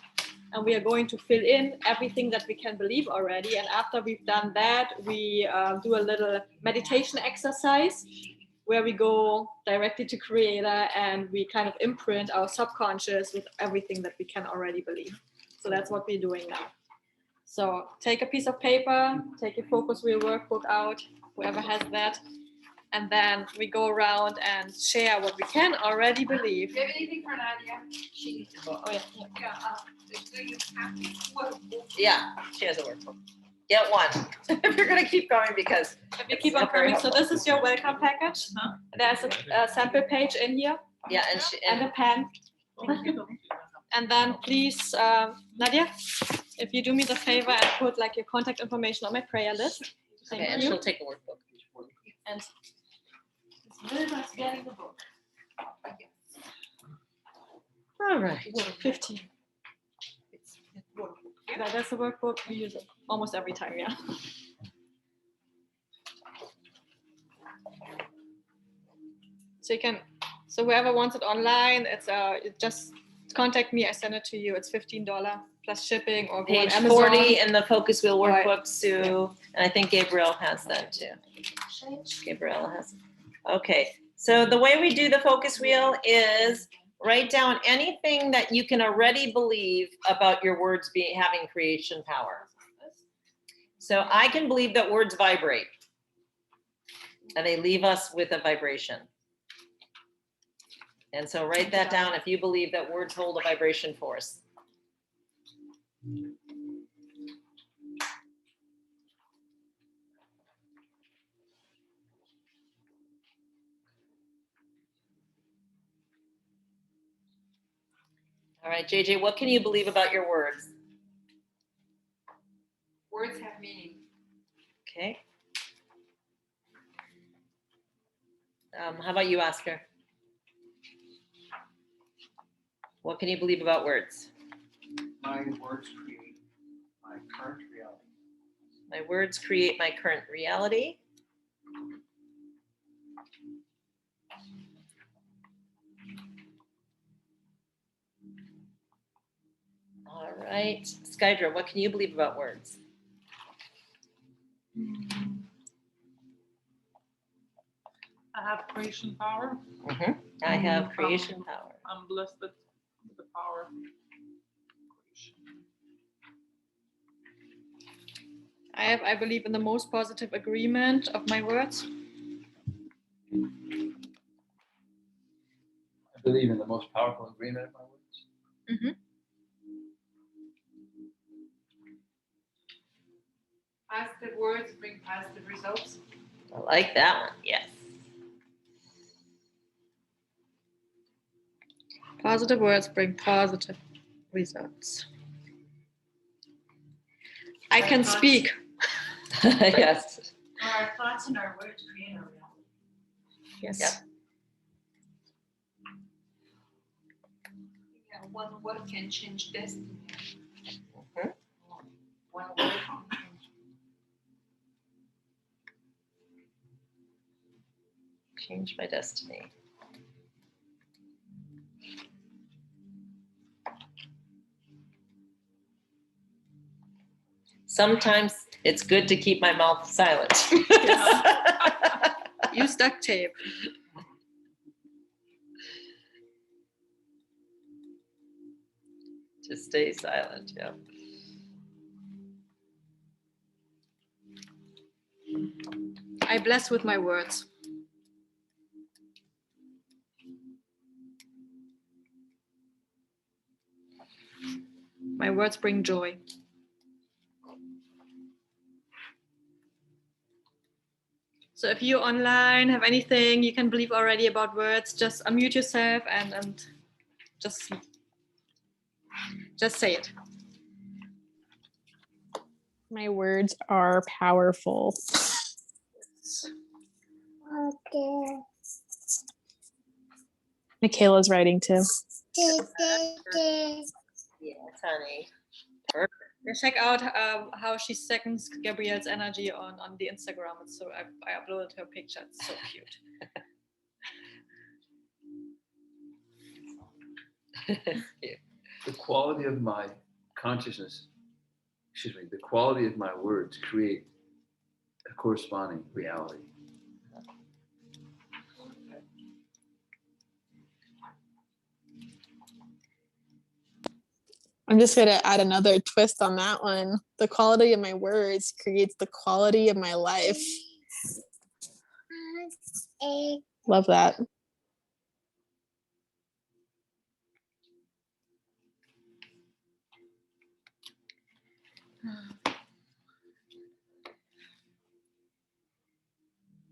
And we are going to fill in everything that we can believe already. And after we've done that, we do a little meditation exercise where we go directly to Creator and we kind of imprint our subconscious with everything that we can already believe. So that's what we're doing now. So take a piece of paper, take your Focus Wheel Workbook out, whoever has that, and then we go around and share what we can already believe. Do you have anything for Nadia? She needs to go. Oh yeah. Do you have a workbook? Yeah, she has a workbook. Get one. If you're going to keep going, because if you keep on going. So this is your welcome package. There's a sample page in here. Yeah, and a pen. And then please, Nadia, if you do me the favor and put like your contact information on my prayer list. Thank you. And she'll take a workbook. And it's very nice getting the book. All right. 15. Yeah, that's the workbook. We use it almost every time, yeah. So you can, so whoever wants it online, it just contact me. I send it to you. It's $15 plus shipping, or go Page on Amazon. 40 in the Focus Wheel Workbook, Right. Sue, and I think Gabrielle has that too. Gabriella has. Okay, so the way we do the Focus Wheel is write down anything that you can already believe about your words having creation power. So I can believe that words vibrate and they leave us with a vibration. And so write that down if you believe that words hold a vibration force. All right, JJ, what can you believe about your words? Words have meaning. Okay. How about you, Oscar? What can you believe about words? words create my current reality. My words create my current reality. All right. Skydra, what can you believe about words? I have creation power. I have creation power. I'm blessed with the power of creation. I believe in the most positive agreement of my words. I believe in the most powerful agreement of my words. Positive words bring positive results. I like that one. Yes. Positive words bring positive results. I can speak. Yes. Our thoughts and our words create our reality. Yes. Yep. Yeah, one word can change destiny. One word. Change my destiny. Sometimes it's good to keep my mouth silent. Use duct tape. Just stay silent. Yeah. I bless with my words. My words bring joy. So if you online have anything you can believe already about words, just unmute yourself and just say it. My words are powerful. Okay. Michaela's writing too. Yes, honey. Perfect. Check out how she seconds Gabrielle's energy on the Instagram. So I uploaded her picture. It's so cute. The quality of my consciousness, the quality of my words create a corresponding reality. I'm just going to add another twist on that one. The quality of my words creates the quality of my life. Love that.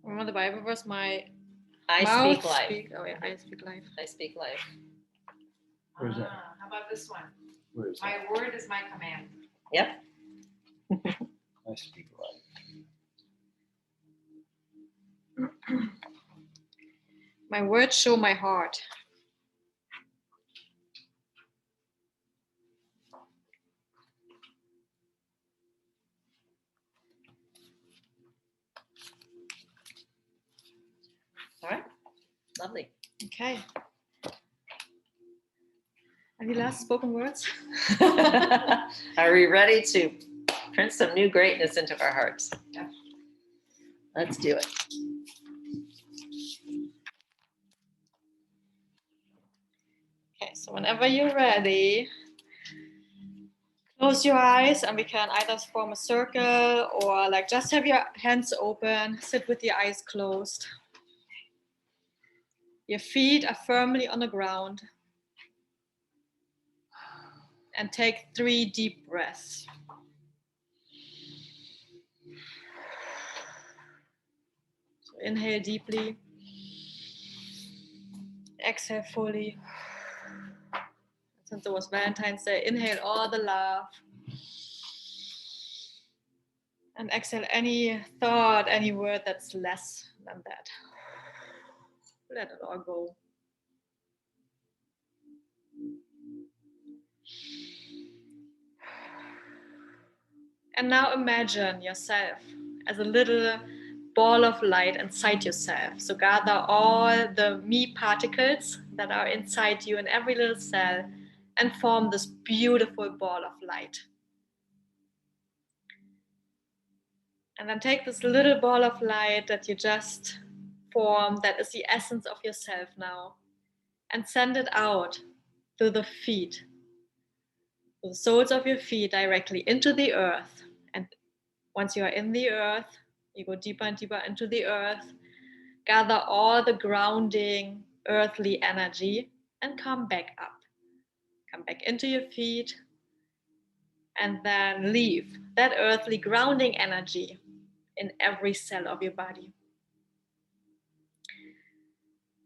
Remember the Bible verse, I mouth speak life. Oh yeah, I speak life. I speak life. Where's that? How about this one? Where is My that? word is my command. Yep. I speak life. My words show my heart. All right. Lovely. Okay. Any last spoken words? Are we ready to print some new greatness into our hearts? Yeah. Let's do it. Okay, so whenever you're ready, close your eyes and we can either form a circle or like just have your hands open, sit with your eyes closed. Your feet are firmly on the ground. And take 3 deep breaths. So inhale deeply. Exhale fully. Since it was Valentine's Day, inhale all the love. And exhale any thought, any word that's less than that. Let it all go. And now imagine yourself as a little ball of light inside yourself. So gather all the me particles that are inside you in every little cell and form this beautiful ball of light. And then take this little ball of light that you just formed, that is the essence of yourself now, and send it out through the feet, the soles of your feet directly into the earth. And once you are in the earth, you go deeper and deeper into the earth, gather all the grounding earthly energy and come back up. Come back into your feet and then leave that earthly grounding energy in every cell of your body.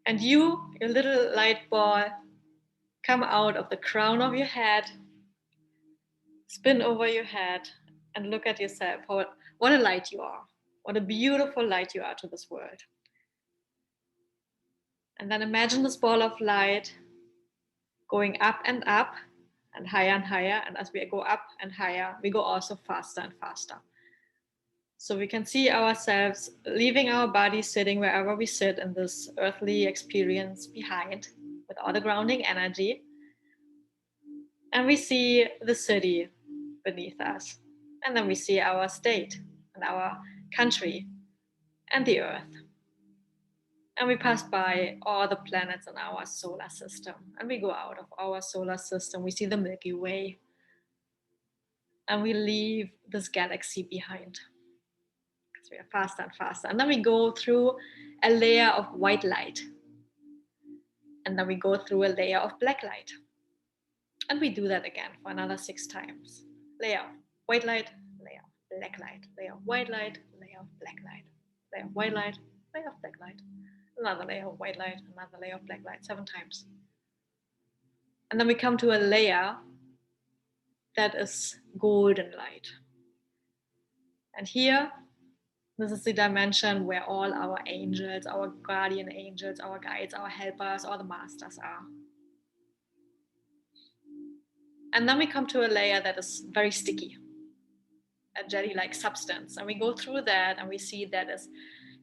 And you, your little light ball, come out of the crown of your head, spin over your head, and look at yourself. What a light you are. What a beautiful light you are to this world. And then imagine this ball of light going up and higher and higher. And as we go up and higher, we go also faster and faster. So we can see ourselves leaving our body, sitting wherever we sit in this earthly experience behind with all the grounding energy. And we see the city beneath us. And then we see our state and our country and the earth. And we pass by all the planets in our solar system. And we go out of our solar system. We see the Milky Way. And we leave this galaxy behind. Because we are faster and faster. And then we go through a layer of white light. And then we go through a layer of black light. And we do that again for another 6 times. Layer of white light, layer of black light, layer of white light, layer of black light, layer of white light, layer of black light, another layer of white light, another layer of black light, 7 times. And then we come to a layer that is golden light. And here, this is the dimension where all our angels, our guardian angels, our guides, our helpers, all the masters are. And then we come to a layer that is very sticky, a jelly-like substance. And we go through that and we see that it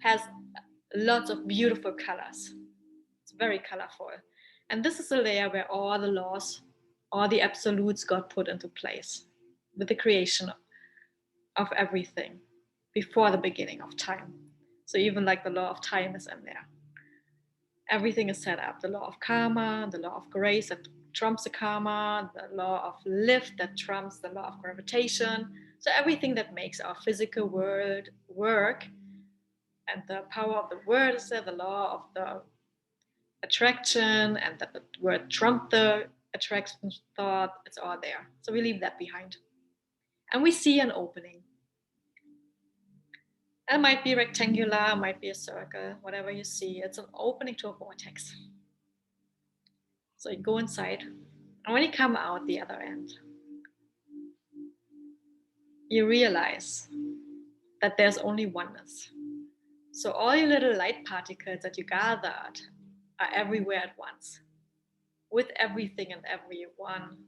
has lots of beautiful colors. It's very colorful. And this is a layer where all the laws, all the absolutes got put into place with the creation of everything before the beginning of time. So even like the law of time is in there. Everything is set up. The law of karma, the law of grace that trumps the karma, the law of lift that trumps the law of gravitation. So everything that makes our physical world work, and the power of the word is there, the law of the attraction, and the word trump the attraction thought, it's all there. So we leave that behind. And we see an opening. And it might be rectangular, it might be a circle, whatever you see. It's an opening to a vortex. So you go inside, and when you come out the other end, you realize that there's only oneness. So all your little light particles that you gathered are everywhere at once, with everything and everyone.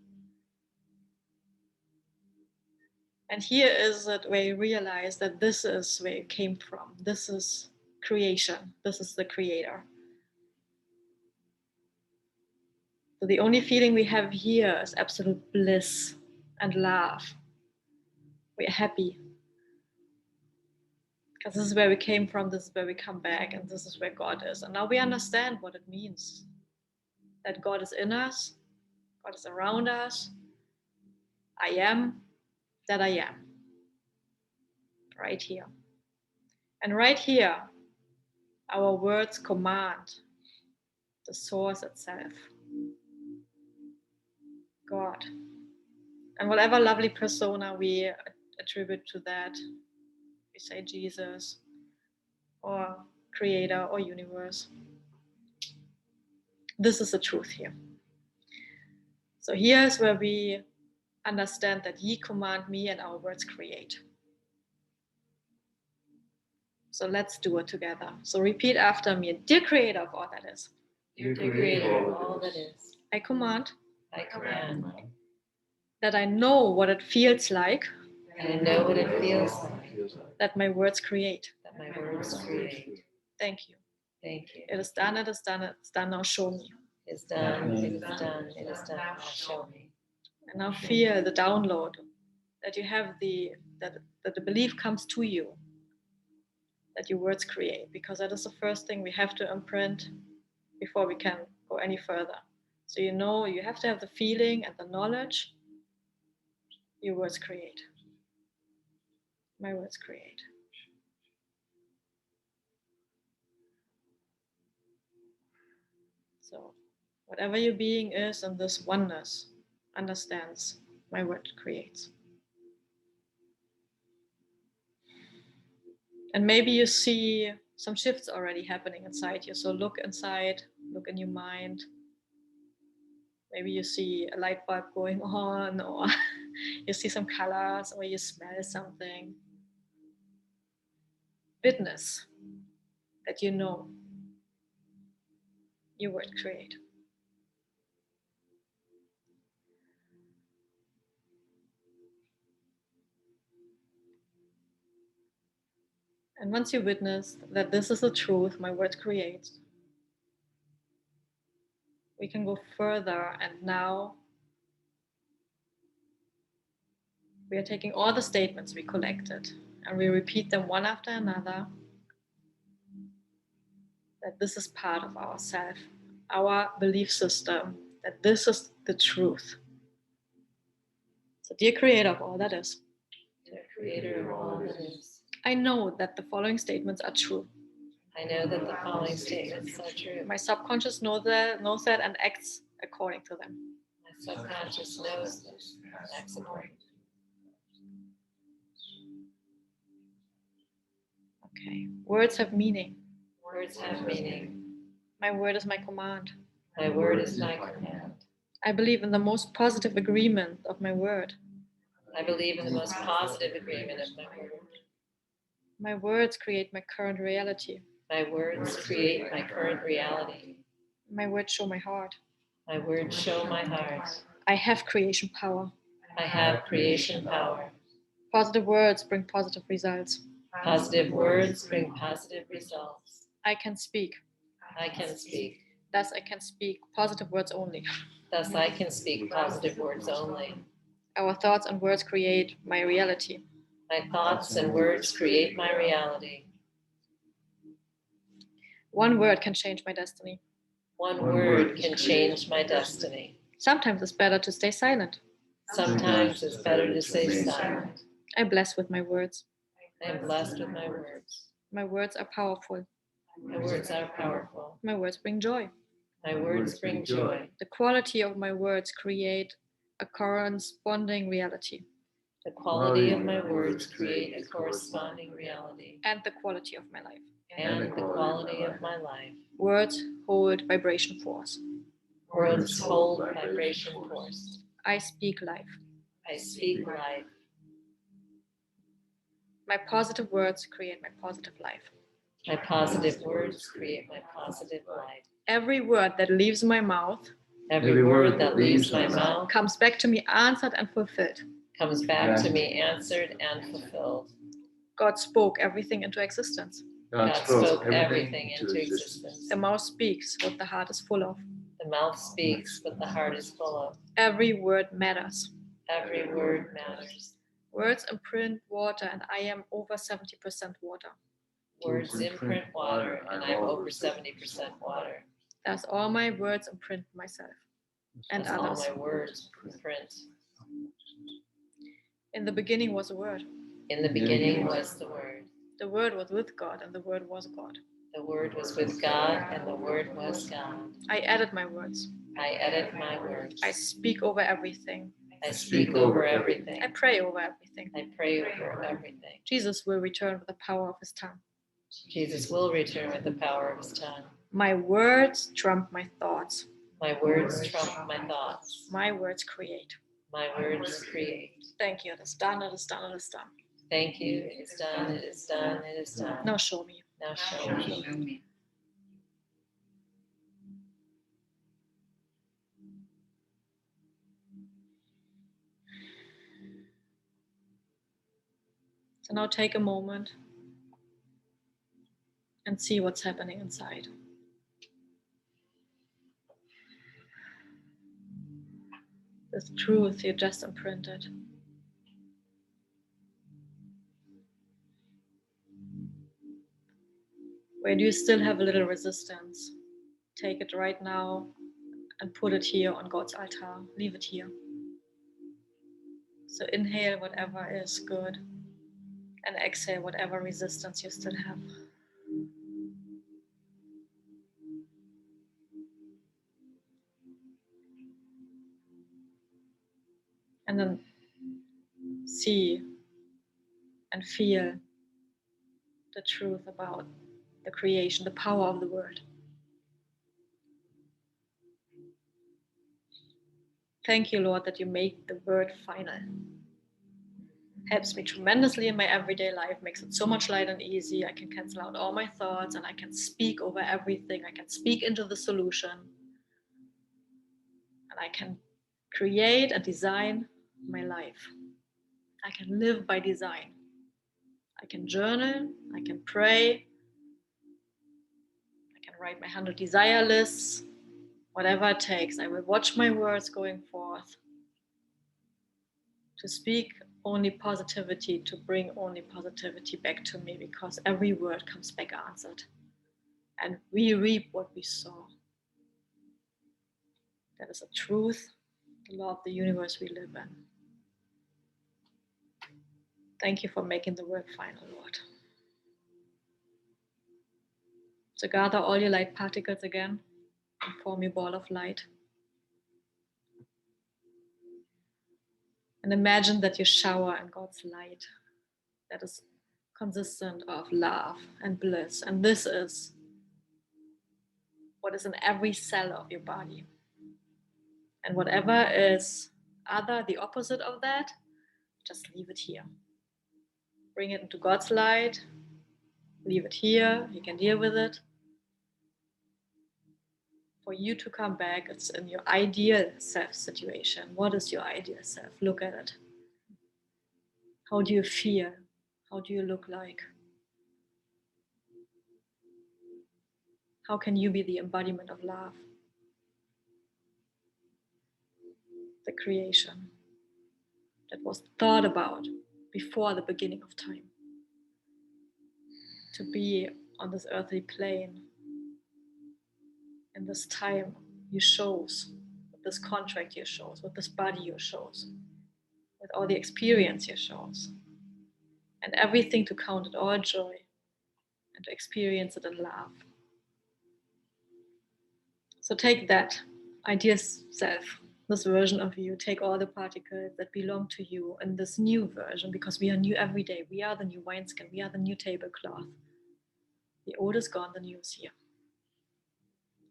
And here is it where you realize that this is where you came from. This is creation. This is the creator. So the only feeling we have here is absolute bliss and love. We're happy. Because this is where we came from, this is where we come back, and this is where God is. And now we understand what it means. That God is in us, God is around us. I am that I am. Right here. And right here, our words command the source itself. God. And whatever lovely persona we attribute to that, we say Jesus, or creator, or universe. This is the truth here. So here is where we understand that ye command me and our words create. So let's do it together. So repeat after me. Dear creator of all that is. Dear creator of all that is. I command I command that I know what it feels like And I know what it feels like. That my words create. That my words create. Thank you. Thank you. It is done, it is done, it's done. Now show me. It's done, it is done, it is done. Now show me. And now feel the download that you have that the belief comes to you that your words create, because that is the first thing we have to imprint before we can go any further. So you know you have to have the feeling and the knowledge. Your words create. My words create. So whatever your being is in this oneness understands my word creates. And maybe you see some shifts already happening inside you. So look inside, look in your mind. Maybe you see a light bulb going on, or you see some colors, or you smell something. Witness that you know your word create. And once you witness that this is the truth, my word creates, we can go further. And now we are taking all the statements we collected and we repeat them one after another. That this is part of ourself, our belief system, that this is the truth. So, dear Creator of all that is, Dear Creator of all that is, I know that the following statements are true. I know that the following statements are true. My subconscious knows that and acts according to them. My subconscious knows this and acts according. Okay. Words have meaning. Words have meaning. My word is my command. My word is my command. I believe in the most positive agreement of my word. I believe in the most positive agreement of my word. My words create my current reality. My words create my current reality. My words show my heart. My words show my heart. I have creation power. I have creation power. Positive words bring positive results. Positive words bring positive results. I can speak. I can speak. Thus I can speak positive words only. Thus I can speak positive words only. Our thoughts and words create my reality. My thoughts and words create my reality. One word can change my destiny. One word can change my destiny. Sometimes it's better to stay silent. Sometimes it's better to stay silent. I bless with my words. I am blessed with my words. My words are powerful. My words are powerful. My words bring joy. My words bring joy. The quality of my words create a corresponding reality. The quality of my words create a corresponding reality. And the quality of my life. And the quality of my life. Words hold vibration force. Words hold vibration force. I speak life. I speak life. My positive words create my positive life. My positive words create my positive life. Every word that leaves my mouth, every word that leaves my mouth, comes back to me answered and fulfilled. Comes back to me answered and fulfilled. God spoke everything into existence. God spoke everything into existence. The mouth speaks what the heart is full of. The mouth speaks what the heart is full of. Every word matters. Every word matters. Words imprint water, and I am over 70% water. Words imprint water, and I'm over 70% water. Thus all my words imprint myself and Thus others. all my words imprint. In the beginning was a word. In the beginning was the Word. The Word was with God, and the Word was God. The Word was with God, and the Word was God. I edit my words. I edit my words. I speak over everything. I speak over everything. I pray over everything. I pray over everything. Jesus will return with the power of his tongue. Jesus will return with the power of his tongue. My words trump my thoughts. My words trump my thoughts. My words create. My words create. Thank you. It is done. It is done. It is done. Thank you. It is done. It is done. It is done. Now show me. Now show me. So now take a moment and see what's happening inside. This truth you just imprinted. Where do you still have a little resistance? Take it right now and put it here on God's altar. Leave it here. So inhale whatever is good and exhale whatever resistance you still have. And then see and feel the truth about the creation, the power of the word. Thank you, Lord, that you make the word final. Helps me tremendously in my everyday life, makes it so much light and easy. I can cancel out all my thoughts and I can speak over everything. I can speak into the solution. And I can create and design my life. I can live by design. I can journal, I can pray, I can write my 100 desire lists, whatever it takes. I will watch my words going forth to speak only positivity, to bring only positivity back to me, because every word comes back answered. And we reap what we sow. That is a truth, the law of the universe we live in. Thank you for making the word final, Lord. So gather all your light particles again and form your ball of light. And imagine that you shower in God's light that is consistent of love and bliss. And this is what is in every cell of your body. And whatever is other, the opposite of that, just leave it here. Bring it into God's light. Leave it here. You can deal with it. For you to come back, it's in your ideal self situation. What is your ideal self? Look at it. How do you feel? How do you look like? How can you be the embodiment of love? The creation that was thought about before the beginning of time. To be on this earthly plane in this time you chose, with this contract you chose, with this body you chose, with all the experience you chose, and everything to count it all joy and to experience it in love. So take that ideal self, this version of you, take all the particles that belong to you in this new version, because we are new every day. We are the new wineskin, we are the new tablecloth. The old is gone, the new is here.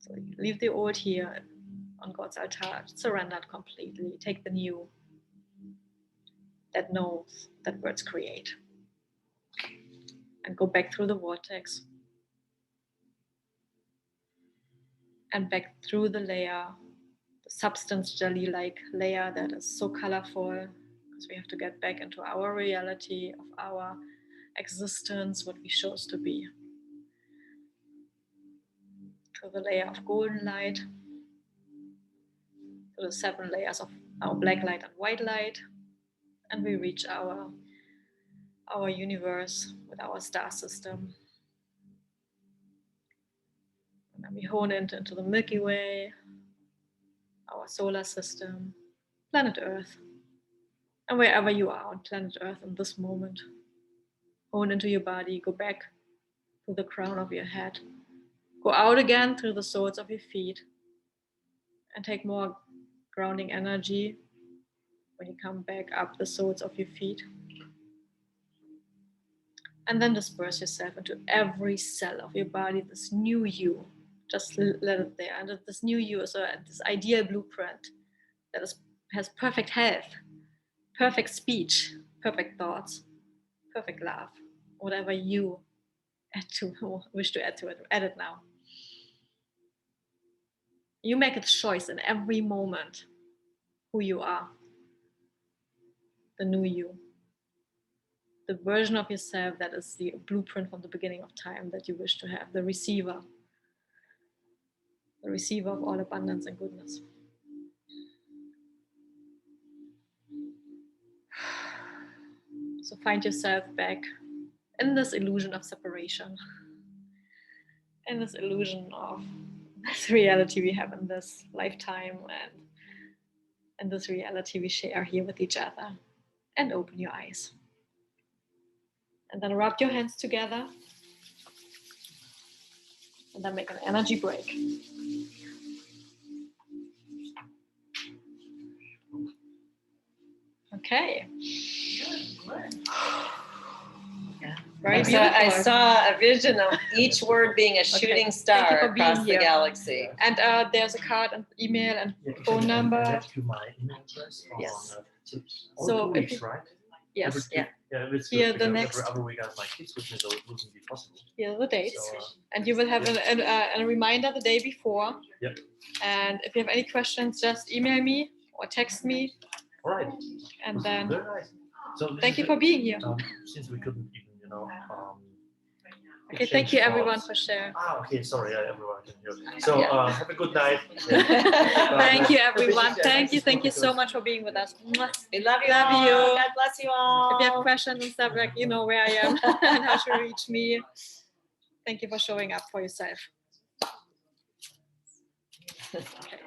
So you leave the old here on God's altar, surrendered completely. Take the new that knows that words create. And go back through the vortex. And back through the layer, the substance jelly-like layer that is so colorful, because we have to get back into our reality of our existence, what we chose to be. To the layer of golden light, to the 7 layers of our black light and white light, and we reach our universe with our star system. And then we hone into the Milky Way, our solar system, planet Earth, and wherever you are on planet Earth in this moment, hone into your body, go back to the crown of your head, go out again through the soles of your feet, and take more grounding energy when you come back up the soles of your feet. And then disperse yourself into every cell of your body, this new you. Just let it there. And this new you is this ideal blueprint that has perfect health, perfect speech, perfect thoughts, perfect love, whatever you wish to add to it, add it now. You make a choice in every moment who you are, the new you, the version of yourself that is the blueprint from the beginning of time that you wish to have, the receiver of all abundance and goodness. So find yourself back in this illusion of separation, in this illusion of this reality we have in this lifetime, and in this reality we share here with each other. And open your eyes. And then rub your hands together. And then make an energy break. Okay. Yeah. Very So I beautiful. saw a vision of each word being a shooting Thank you star for being across the here. galaxy. And there's a card and email and phone number. My email address Yes. So So 2 if weeks, you- right? Yes. Yeah. Yeah, if it's Here good, the because next- every other week I have my kids with me, so it wouldn't be possible. Here are the dates. So, And you will have a reminder the day before. Yep. And if you have any questions, just email me or text me. All right. And then Very nice. So thank you for being here. Since we couldn't even, Okay, thank exchange you everyone thoughts. for sharing. Okay, sorry, everyone can hear. So Yeah. have a good night. Thank you everyone. Thank you so much for being with us. Mwah. We love you. Love all. you. God bless you all. If you have questions and stuff, like you know where I am and how to reach me. Thank you for showing up for yourself. Okay.